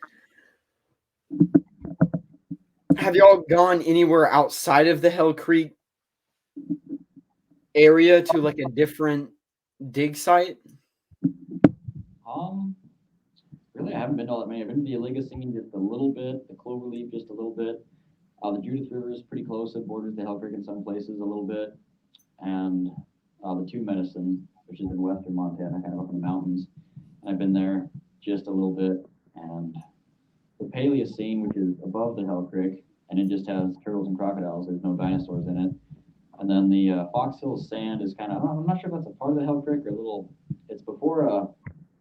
have y'all gone anywhere outside of the HellCreek area to like a different dig site? Really, I haven't been to all that many. I've been to the Oligocene just a little bit, the Cloverleaf just a little bit. The Judith River is pretty close. It borders the HellCreek in some places a little bit. And the Two Medicine, which is in western Montana, kind of up in the mountains. I've been there just a little bit. And the Paleocene, which is above the HellCreek, and it just has turtles and crocodiles. There's no dinosaurs in it. And then the Fox Hills Sand is kind of, I'm not sure if that's a part of the HellCreek or a little, it's before,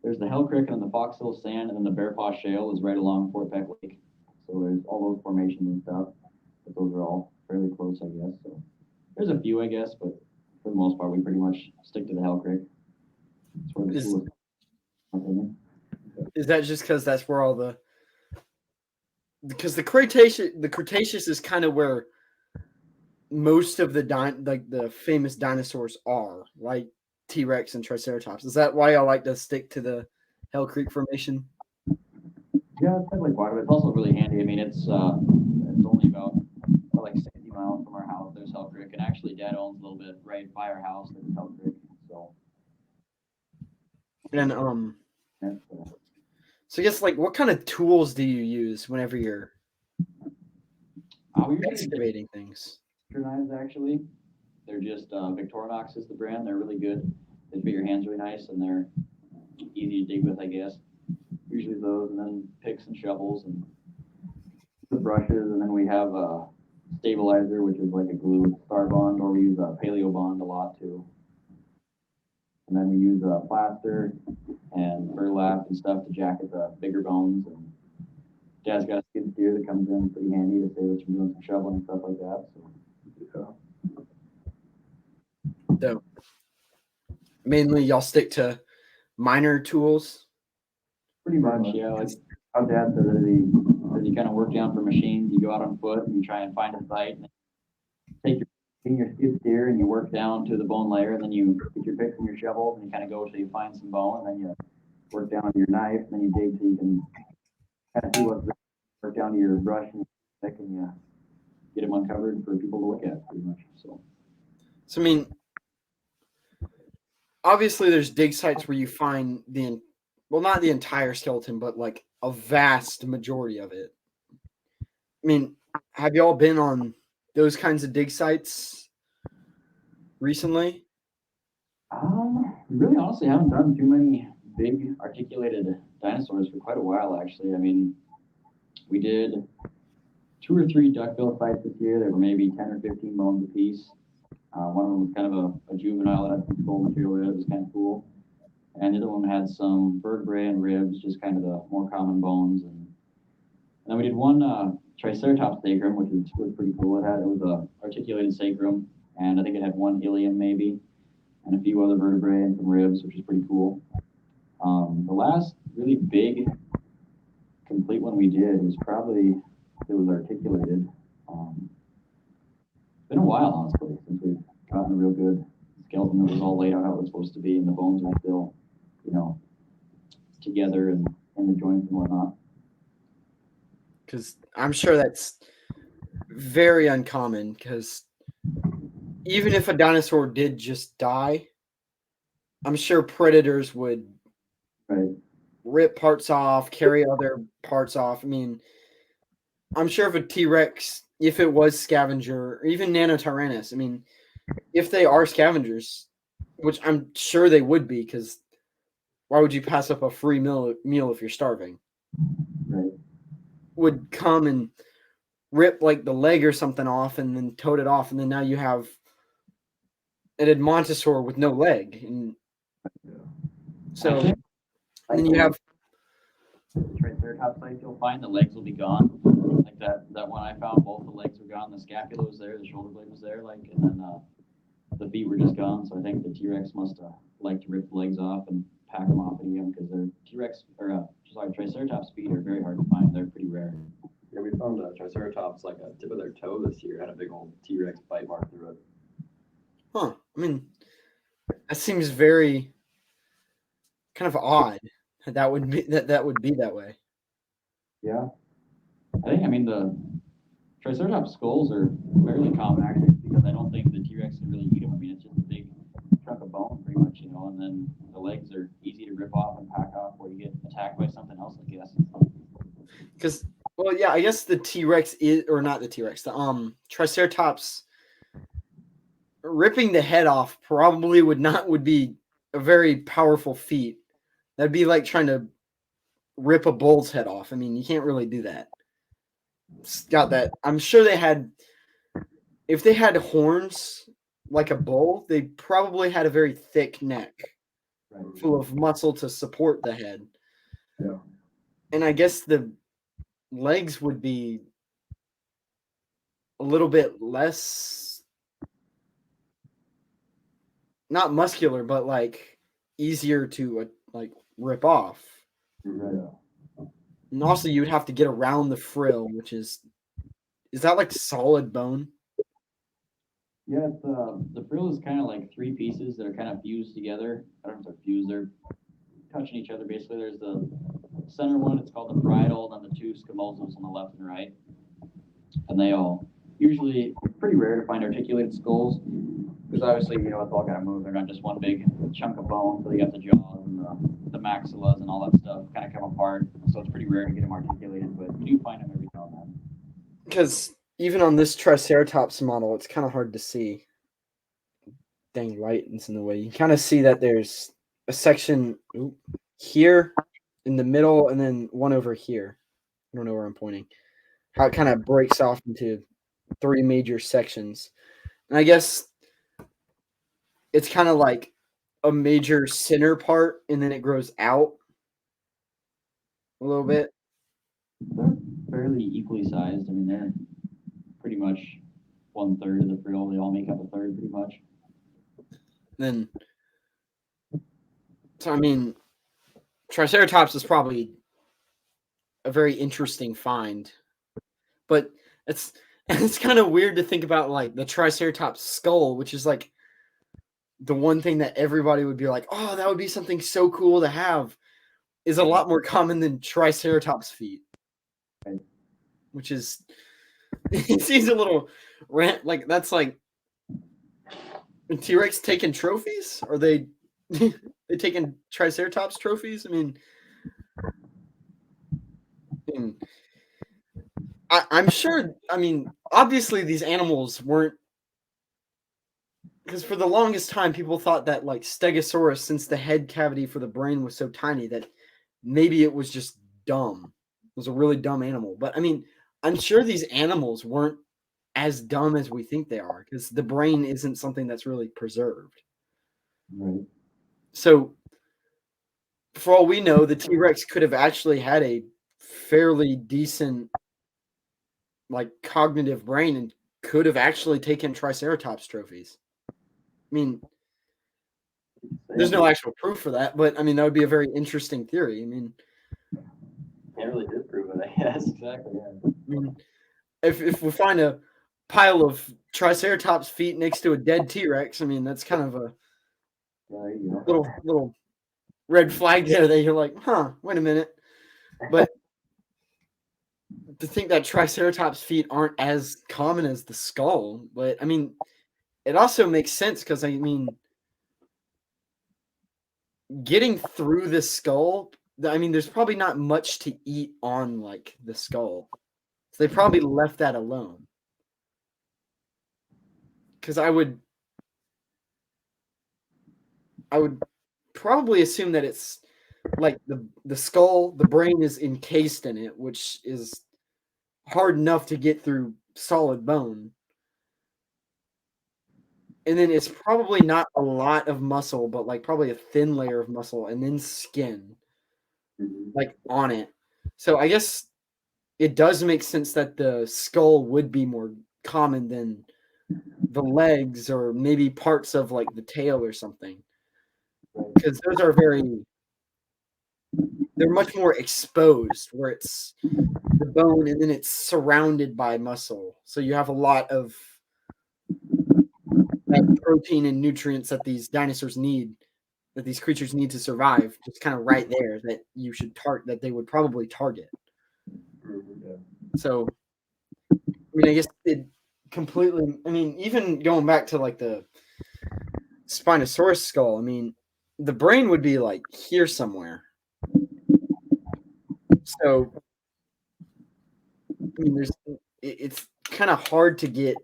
there's the HellCreek and then the Fox Hills Sand, and then the Bear Paw Shale is right along Fort Peck Lake. So there's all those formations and stuff, but those are all fairly close, I guess. So there's a few, I guess, but for the most part, we pretty much stick to the HellCreek. That's where the coolest, in my opinion. Is that just because that's where all the Cretaceous is kind of where most of the famous dinosaurs are, like T-Rex and Triceratops. Is that why I like to stick to the HellCreek formation? Yeah, it's definitely part of it. It's also really handy. I mean, it's only about like 60 miles from our house. There's HellCreek, and actually, Dad owns a little bit right by our house. There's HellCreek, so. And so I guess like what kind of tools do you use whenever you're we usually excavating things? knives, actually. They're just Victorinox is the brand. They're really good. They fit your hands really nice, and they're easy to dig with, I guess. Usually those, and then picks and shovels, and the brushes, and then we have a stabilizer, which is like a glue Star Bond, or we use a Paleo Bond a lot too. And then we use plaster and burlap and stuff to jacket the bigger bones. And Dad's got a skid steer that comes in pretty handy to save us from doing some shoveling and stuff like that. So mainly y'all stick to minor tools? Pretty much, yeah. Like how Dad said, as you kind of work down for machines, you go out on foot and you try and find a site, and take your skid steer and you work down to the bone layer, and then you get your picks and your shovels and you kind of go till you find some bone, and then you work down to your knife, and then you dig till you can kind of see what's there. Work down to your brush and pick, and you get them uncovered for people to look at, pretty much. So I mean, obviously there's dig sites where you find not the entire skeleton, but like a vast majority of it. I mean, have y'all been on those kinds of dig sites recently? Really honestly haven't done too many big articulated dinosaurs for quite a while, actually. I mean, we did 2 or 3 duckbill sites this year. There were maybe 10 or 15 bones apiece. One of them was kind of a juvenile that had some skull material in it. It was kind of cool. And the other one had some vertebrae and ribs, just kind of the more common bones. And then we did one Triceratops sacrum, which was pretty cool. It was a articulated sacrum, and I think it had 1 ilium maybe, and a few other vertebrae and some ribs, which is pretty cool. The last really big, complete one we did was probably, it was articulated. It's been a while, honestly, since we've gotten a real good skeleton that was all laid out how it was supposed to be, and the bones were still, together and in the joints and whatnot. Because I'm sure that's very uncommon, because even if a dinosaur did just die, I'm sure predators would rip parts off, carry other parts off. I mean, I'm sure if a T-Rex, if it was scavenger, or even Nanotyrannus, I mean, if they are scavengers, which I'm sure they would be, because why would you pass up a free meal if you're starving? Right. Would come and rip like the leg or something off and then tote it off, and then now you have an Edmontosaur with no leg, and so and then you have Triceratops sites you'll find the legs will be gone. Like that one I found, both the legs were gone. The scapula was there, the shoulder blade was there, like, and then the feet were just gone. So I think the T-Rex must like to rip the legs off and pack them off again because they're Triceratops feet are very hard to find. They're pretty rare. Yeah, we found a Triceratops, like a tip of their toe this year, had a big old T-Rex bite mark through it. Huh. I mean, that seems very kind of odd that would be that way. Yeah. I mean, the Triceratops skulls are fairly common, actually, because I don't think the T-Rex can really eat them. I mean, it's just a big chunk of bone, pretty much, and then the legs are easy to rip off and pack off where you get attacked by something else, I guess. Because, well, yeah, I guess the T-Rex is, or not the T-Rex, the Triceratops ripping the head off probably would be a very powerful feat. That'd be like trying to rip a bull's head off. I mean, you can't really do that. It's got that. I'm sure if they had horns like a bull, they probably had a very thick neck full of muscle to support the head. Yeah. And I guess the legs would be a little bit less, not muscular, but like easier to like rip off. Right. And also you would have to get around the frill, which is that like solid bone? Yeah, it's, the frill is kind of like three pieces that are kind of fused together. I don't know if they're fused, they're touching each other basically. There's the center one, it's called the parietal, and then the two scamosals on the left and right. And they all, usually, it's pretty rare to find articulated skulls, because obviously, it's all got to move. They're not just one big chunk of bone, so you got the jaws and the maxillas and all that stuff kind of come apart. So it's pretty rare to get them articulated, but you do find them every now and then. Because even on this Triceratops model, it's kind of hard to see. Dang, light is in the way. You kind of see that there's a section here in the middle and then one over here. I don't know where I'm pointing. How it kind of breaks off into three major sections. And I guess it's kind of like a major center part and then it grows out a little bit. They're fairly equally sized. I mean, they're pretty much 1/3 of the frill. They all make up a third pretty much. Then, so I mean, Triceratops is probably a very interesting find, but it's kind of weird to think about like the Triceratops skull, which is like the one thing that everybody would be like, oh, that would be something so cool to have, is a lot more common than Triceratops feet, which is it seems a little like that's like T-Rex taking trophies? Are they taking Triceratops trophies? I mean, I'm sure. I mean, obviously these animals weren't, because for the longest time people thought that like Stegosaurus, since the head cavity for the brain was so tiny, that maybe it was just dumb. It was a really dumb animal. But I mean, I'm sure these animals weren't as dumb as we think they are, because the brain isn't something that's really preserved. Right. So, for all we know, the T-Rex could have actually had a fairly decent, like, cognitive brain and could have actually taken Triceratops trophies. I mean, there's no actual proof for that, but I mean, that would be a very interesting theory. I mean, Can't really disprove it, I guess. Exactly. Yeah. I mean, if we find a pile of Triceratops feet next to a dead T-Rex, I mean, that's kind of a little red flag there that you're like, huh, wait a minute. But to think that Triceratops feet aren't as common as the skull, but I mean, it also makes sense because I mean, getting through the skull, I mean, there's probably not much to eat on like the skull, so they probably left that alone. Because I would probably assume that it's like the skull, the brain is encased in it, which is hard enough to get through solid bone. and then it's probably not a lot of muscle, but like probably a thin layer of muscle, and then skin like on it. So I guess it does make sense that the skull would be more common than the legs or maybe parts of like the tail or something, because those are they're much more exposed, where it's the bone and then it's surrounded by muscle, so you have a lot of that protein and nutrients that these dinosaurs need, that these creatures need to survive, just kind of right there, that you should that they would probably target. So I mean, I guess it completely, I mean, even going back to like the Spinosaurus skull, I mean, the brain would be like here somewhere. So, I mean, it's kind of hard to get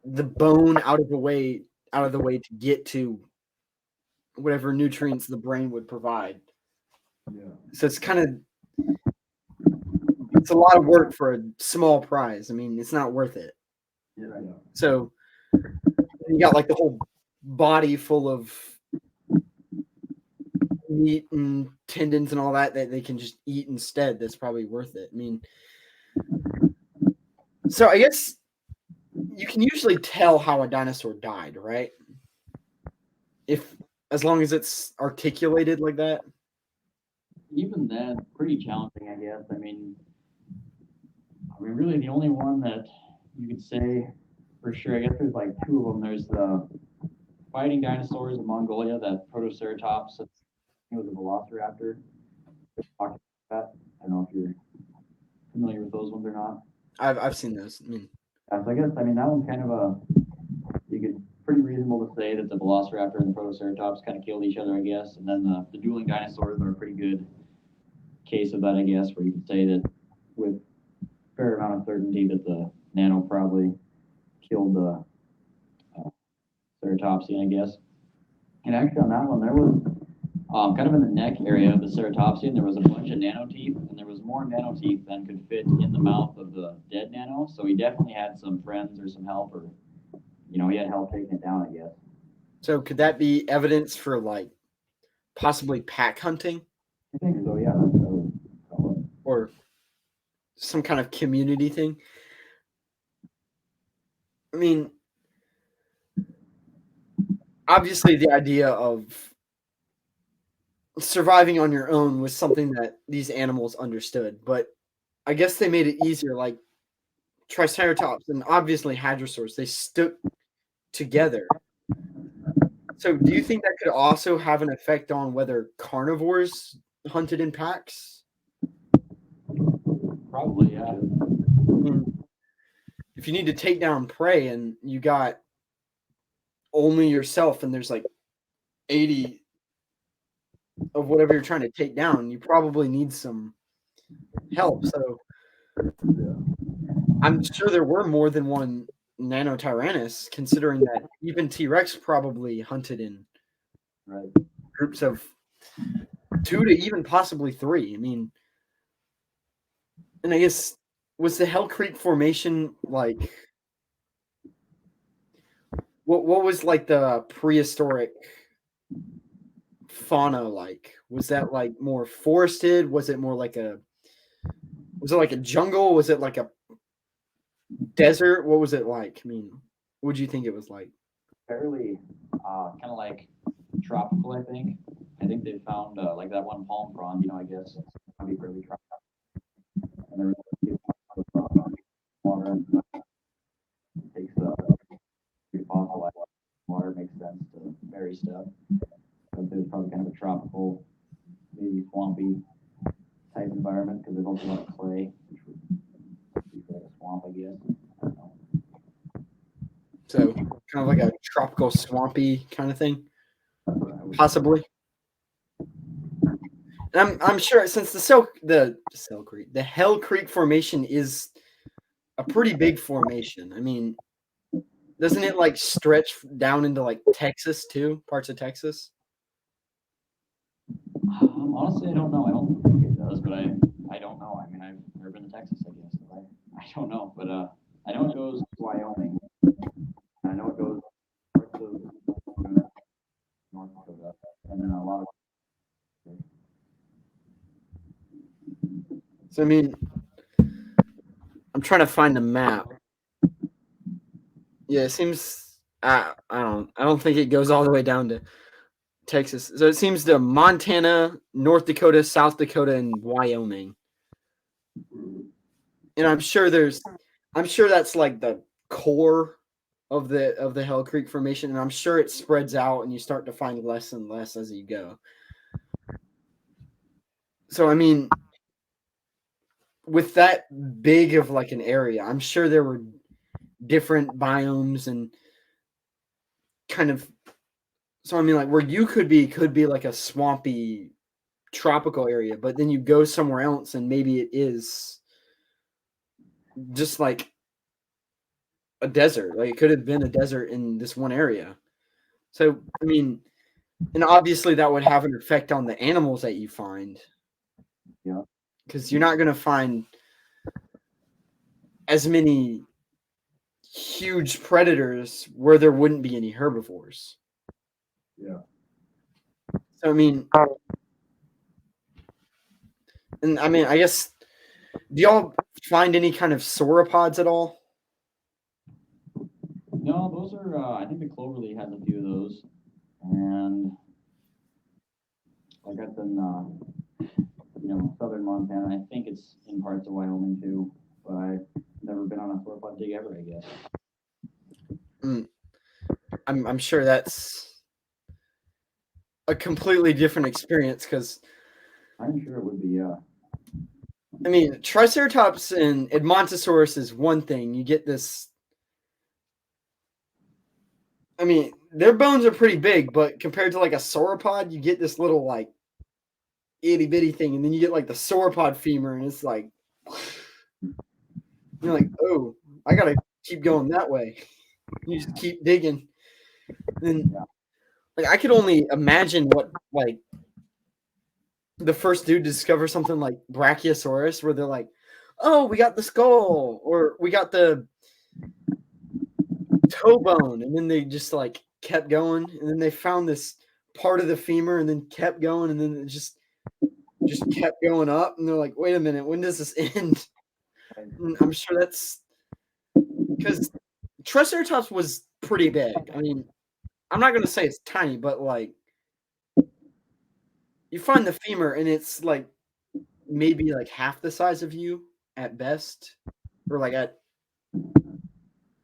the bone out of the way to get to whatever nutrients the brain would provide. So it's a lot of work for a small prize. I mean, it's not worth it. So you got like the whole body full of meat and tendons and all that they can just eat instead. That's probably worth it. I mean, so I guess you can usually tell how a dinosaur died, right? As long as it's articulated like that. Even then, pretty challenging, I guess. I mean, really the only one that you could say for sure, I guess there's like two of them. There's the fighting dinosaurs in Mongolia, that Protoceratops. It was a velociraptor. I don't know if you're familiar with those ones or not. I've seen those. So I guess that one's kind of pretty reasonable to say that the velociraptor and the Protoceratops kind of killed each other, I guess. And then the dueling dinosaurs are a pretty good case of that, I guess, where you could say that with a fair amount of certainty that the nano probably killed the Ceratopsian, I guess. And actually on that one, there was kind of in the neck area of the Ceratopsian, there was a bunch of nanoteeth, and there was more nanoteeth than could fit in the mouth of the dead nano. So he definitely had some friends or some help, or he had help taking it down, I guess. So could that be evidence for like possibly pack hunting? I think so, yeah. Or some kind of community thing? I mean, obviously the idea of surviving on your own was something that these animals understood, but I guess they made it easier, like Triceratops and obviously Hadrosaurs, they stuck together. So do you think that could also have an effect on whether carnivores hunted in packs? Probably, yeah. If you need to take down prey and you got only yourself and there's like 80 of whatever you're trying to take down, you probably need some help. So I'm sure there were more than one Nanotyrannus, considering that even T-Rex probably hunted in groups of 2 to even possibly 3. I mean, and I guess, was the HellCreek Formation like, what was like the prehistoric fauna like? Was that like more forested? Was it more like was it like a jungle? Was it like a desert? What was it like? I mean, what do you think it was like? Fairly kind of like tropical, I think. I think they found like that one palm frond, I guess might be fairly tropical. And there was water takes fossilized water, makes sense to bury stuff. But there's probably kind of a tropical, maybe swampy type environment, because there's also a lot of clay, which would be like a swamp, I guess. I don't know. So kind of like a tropical swampy kind of thing, possibly. And I'm sure since the HellCreek Formation is a pretty big formation. I mean, doesn't it like stretch down into like Texas too, parts of Texas? Honestly, I don't know. I don't think it does, but I don't know. I mean, I've never been to Texas, I guess. So I don't know, but I know it goes to Wyoming. I know it goes So I mean, I'm trying to find the map. Yeah, it seems I don't think it goes all the way down to Texas. So it seems to Montana, North Dakota, South Dakota, and Wyoming. And I'm sure that's like the core of the Hell Creek Formation, and I'm sure it spreads out and you start to find less and less as you go. So I mean, with that big of like an area, I'm sure there were different biomes and kind of. So I mean, like where you could be like a swampy tropical area, but then you go somewhere else and maybe it is just like a desert. Like it could have been a desert in this one area. So I mean, and obviously that would have an effect on the animals that you find. Yeah. Because you're not going to find as many huge predators where there wouldn't be any herbivores. Yeah. So I mean, and I mean, I guess, do y'all find any kind of sauropods at all? No, those are. I think the cloverleaf has a few of those, and I got them. Southern Montana. I think it's in parts of Wyoming too, but I've never been on a sauropod dig ever, I guess. I'm sure that's a completely different experience because I'm sure it would be, yeah. I mean, Triceratops and Edmontosaurus is one thing. You get this. I mean, their bones are pretty big, but compared to like a sauropod, you get this little like itty bitty thing, and then you get like the sauropod femur, and it's like you're like, oh, I gotta keep going that way. You just keep digging. And like I could only imagine what like the first dude to discover something like Brachiosaurus, where they're like, oh, we got the skull, or we got the toe bone, and then they just like kept going, and then they found this part of the femur, and then kept going, and then it just kept going up, and they're like, wait a minute, when does this end? And I'm sure that's because Triceratops was pretty big. I mean, I'm not gonna say it's tiny, but like you find the femur, and it's like maybe like half the size of you at best, or like at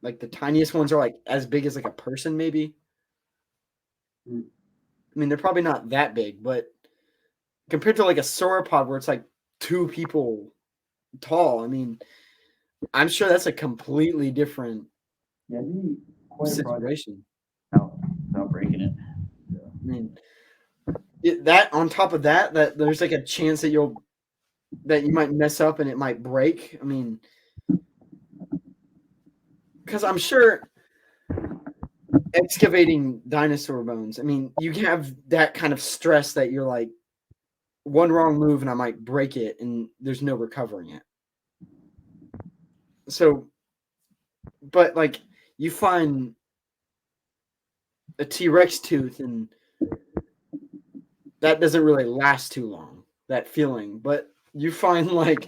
like the tiniest ones are like as big as like a person, maybe. I mean, they're probably not that big, but compared to like a sauropod where it's like 2 people tall, I mean, I'm sure that's a completely different situation. Without breaking it. I mean, that on top of that there's like a chance that you might mess up and it might break. I mean, because I'm sure excavating dinosaur bones, I mean, you have that kind of stress that you're like, one wrong move and I might break it and there's no recovering it. So, but like you find a T-Rex tooth and that doesn't really last too long, that feeling. But you find like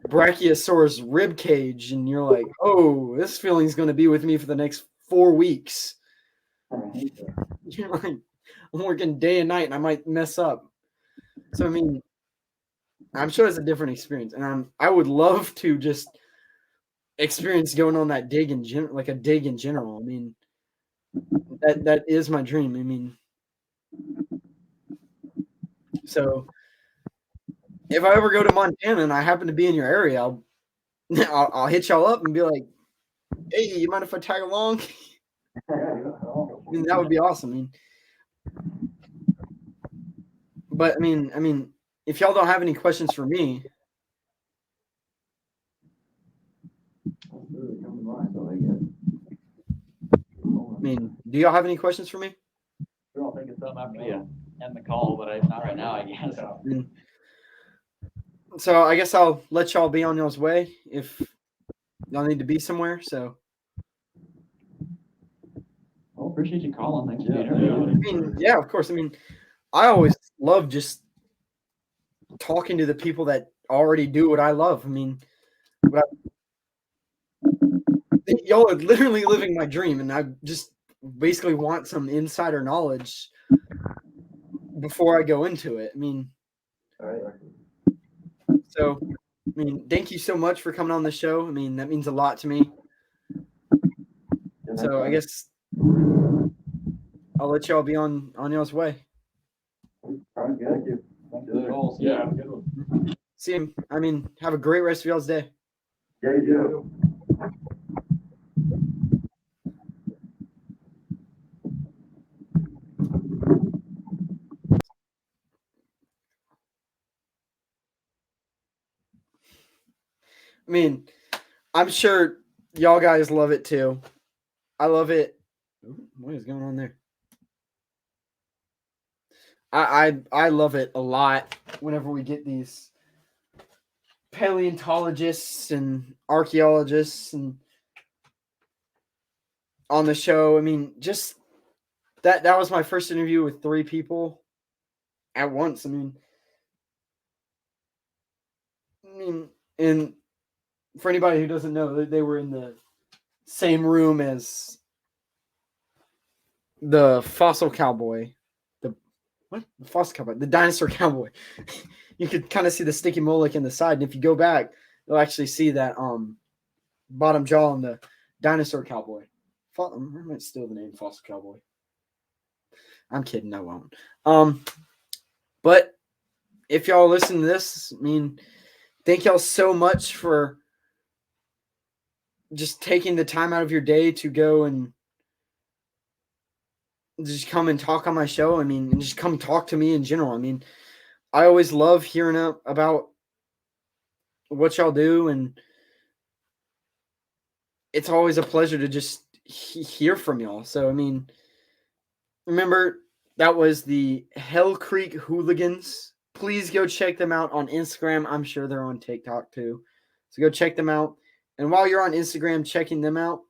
Brachiosaurus rib cage and you're like, oh, this feeling's going to be with me for the next 4 weeks. You're like, I'm working day and night and I might mess up. So I mean, I'm sure it's a different experience, and I would love to just experience going on that dig in like a dig in general. I mean, that is my dream. I mean, so if I ever go to Montana and I happen to be in your area, I'll hit y'all up and be like, hey, you mind if I tag along? I mean, that would be awesome. I mean, but I mean, if y'all don't have any questions for me, I mean, do y'all have any questions for me? I'll think of something after you end the call, but not right now, I guess. So I guess I'll let y'all be on y'all's way if y'all need to be somewhere. So. Well, appreciate you calling. Thanks for being here. I mean, yeah, of course. I mean, I always love just talking to the people that already do what I love. I mean, y'all are literally living my dream, and I just basically want some insider knowledge before I go into it. I mean, All right. so, I mean, thank you so much for coming on the show. I mean, that means a lot to me. So I guess I'll let y'all be on y'all's way. All right, good. Thank you. Yeah, have a good one. See him. I mean, have a great rest of y'all's day. Yeah, you do. I mean, I'm sure y'all guys love it too. I love it. What is going on there? I love it a lot whenever we get these paleontologists and archaeologists and on the show. I mean, just that was my first interview with 3 people at once. I mean, and for anybody who doesn't know, they were in the same room as the fossil cowboy. The fossil cowboy? The dinosaur cowboy. You could kind of see the sticky mullic in the side, and if you go back, you'll actually see that bottom jaw on the dinosaur cowboy. I might steal the name fossil cowboy. I'm kidding, I won't. But if y'all listen to this, I mean, thank y'all so much for just taking the time out of your day to go and just come and talk on my show. I mean, and just come talk to me in general. I mean, I always love hearing about what y'all do, and it's always a pleasure to just hear from y'all. So, I mean, remember, that was the HellCreek Hooligans. Please go check them out on Instagram. I'm sure they're on TikTok too. So go check them out. And while you're on Instagram checking them out,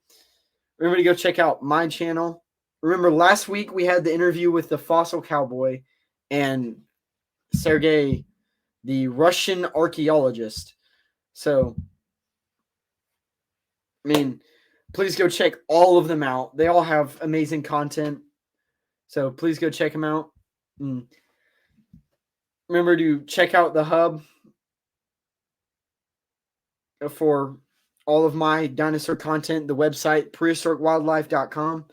remember to go check out my channel. Remember, last week we had the interview with the fossil cowboy and Sergey, the Russian archaeologist. So, I mean, please go check all of them out. They all have amazing content. So please go check them out. And remember to check out the hub for all of my dinosaur content, the website, prehistoricwildlife.com.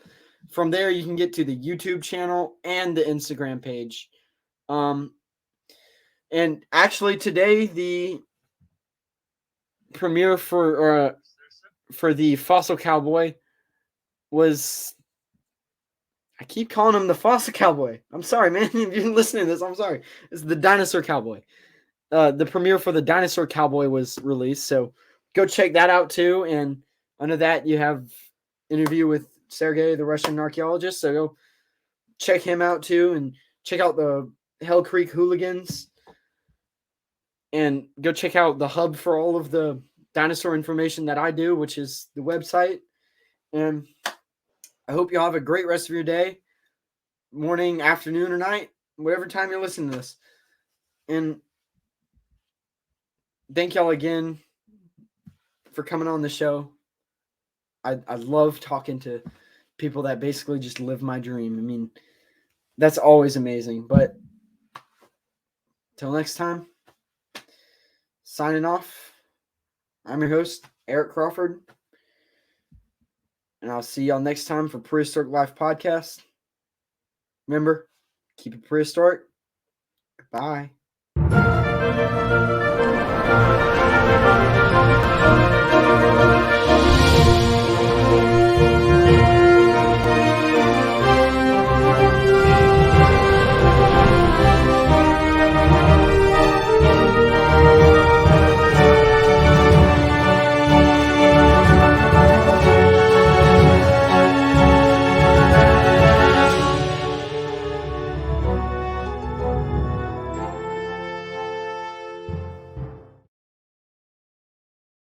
From there, you can get to the YouTube channel and the Instagram page. And actually today, the premiere for the fossil cowboy was... I keep calling him the fossil cowboy. I'm sorry, man. If you're listening to this, I'm sorry. It's the dinosaur cowboy. The premiere for the dinosaur cowboy was released, so go check that out too. And under that, you have interview with Sergey, the Russian archaeologist. So go check him out too, and check out the HellCreek Hooligans, and go check out the hub for all of the dinosaur information that I do, which is the website. And I hope you all have a great rest of your day, morning, afternoon, or night, whatever time you're listening to this. And thank y'all again for coming on the show. I love talking to people that basically just live my dream. I mean, that's always amazing. But till next time, signing off. I'm your host, Eric Crawford. And I'll see y'all next time for Prehistoric Life Podcast. Remember, keep it prehistoric. Bye.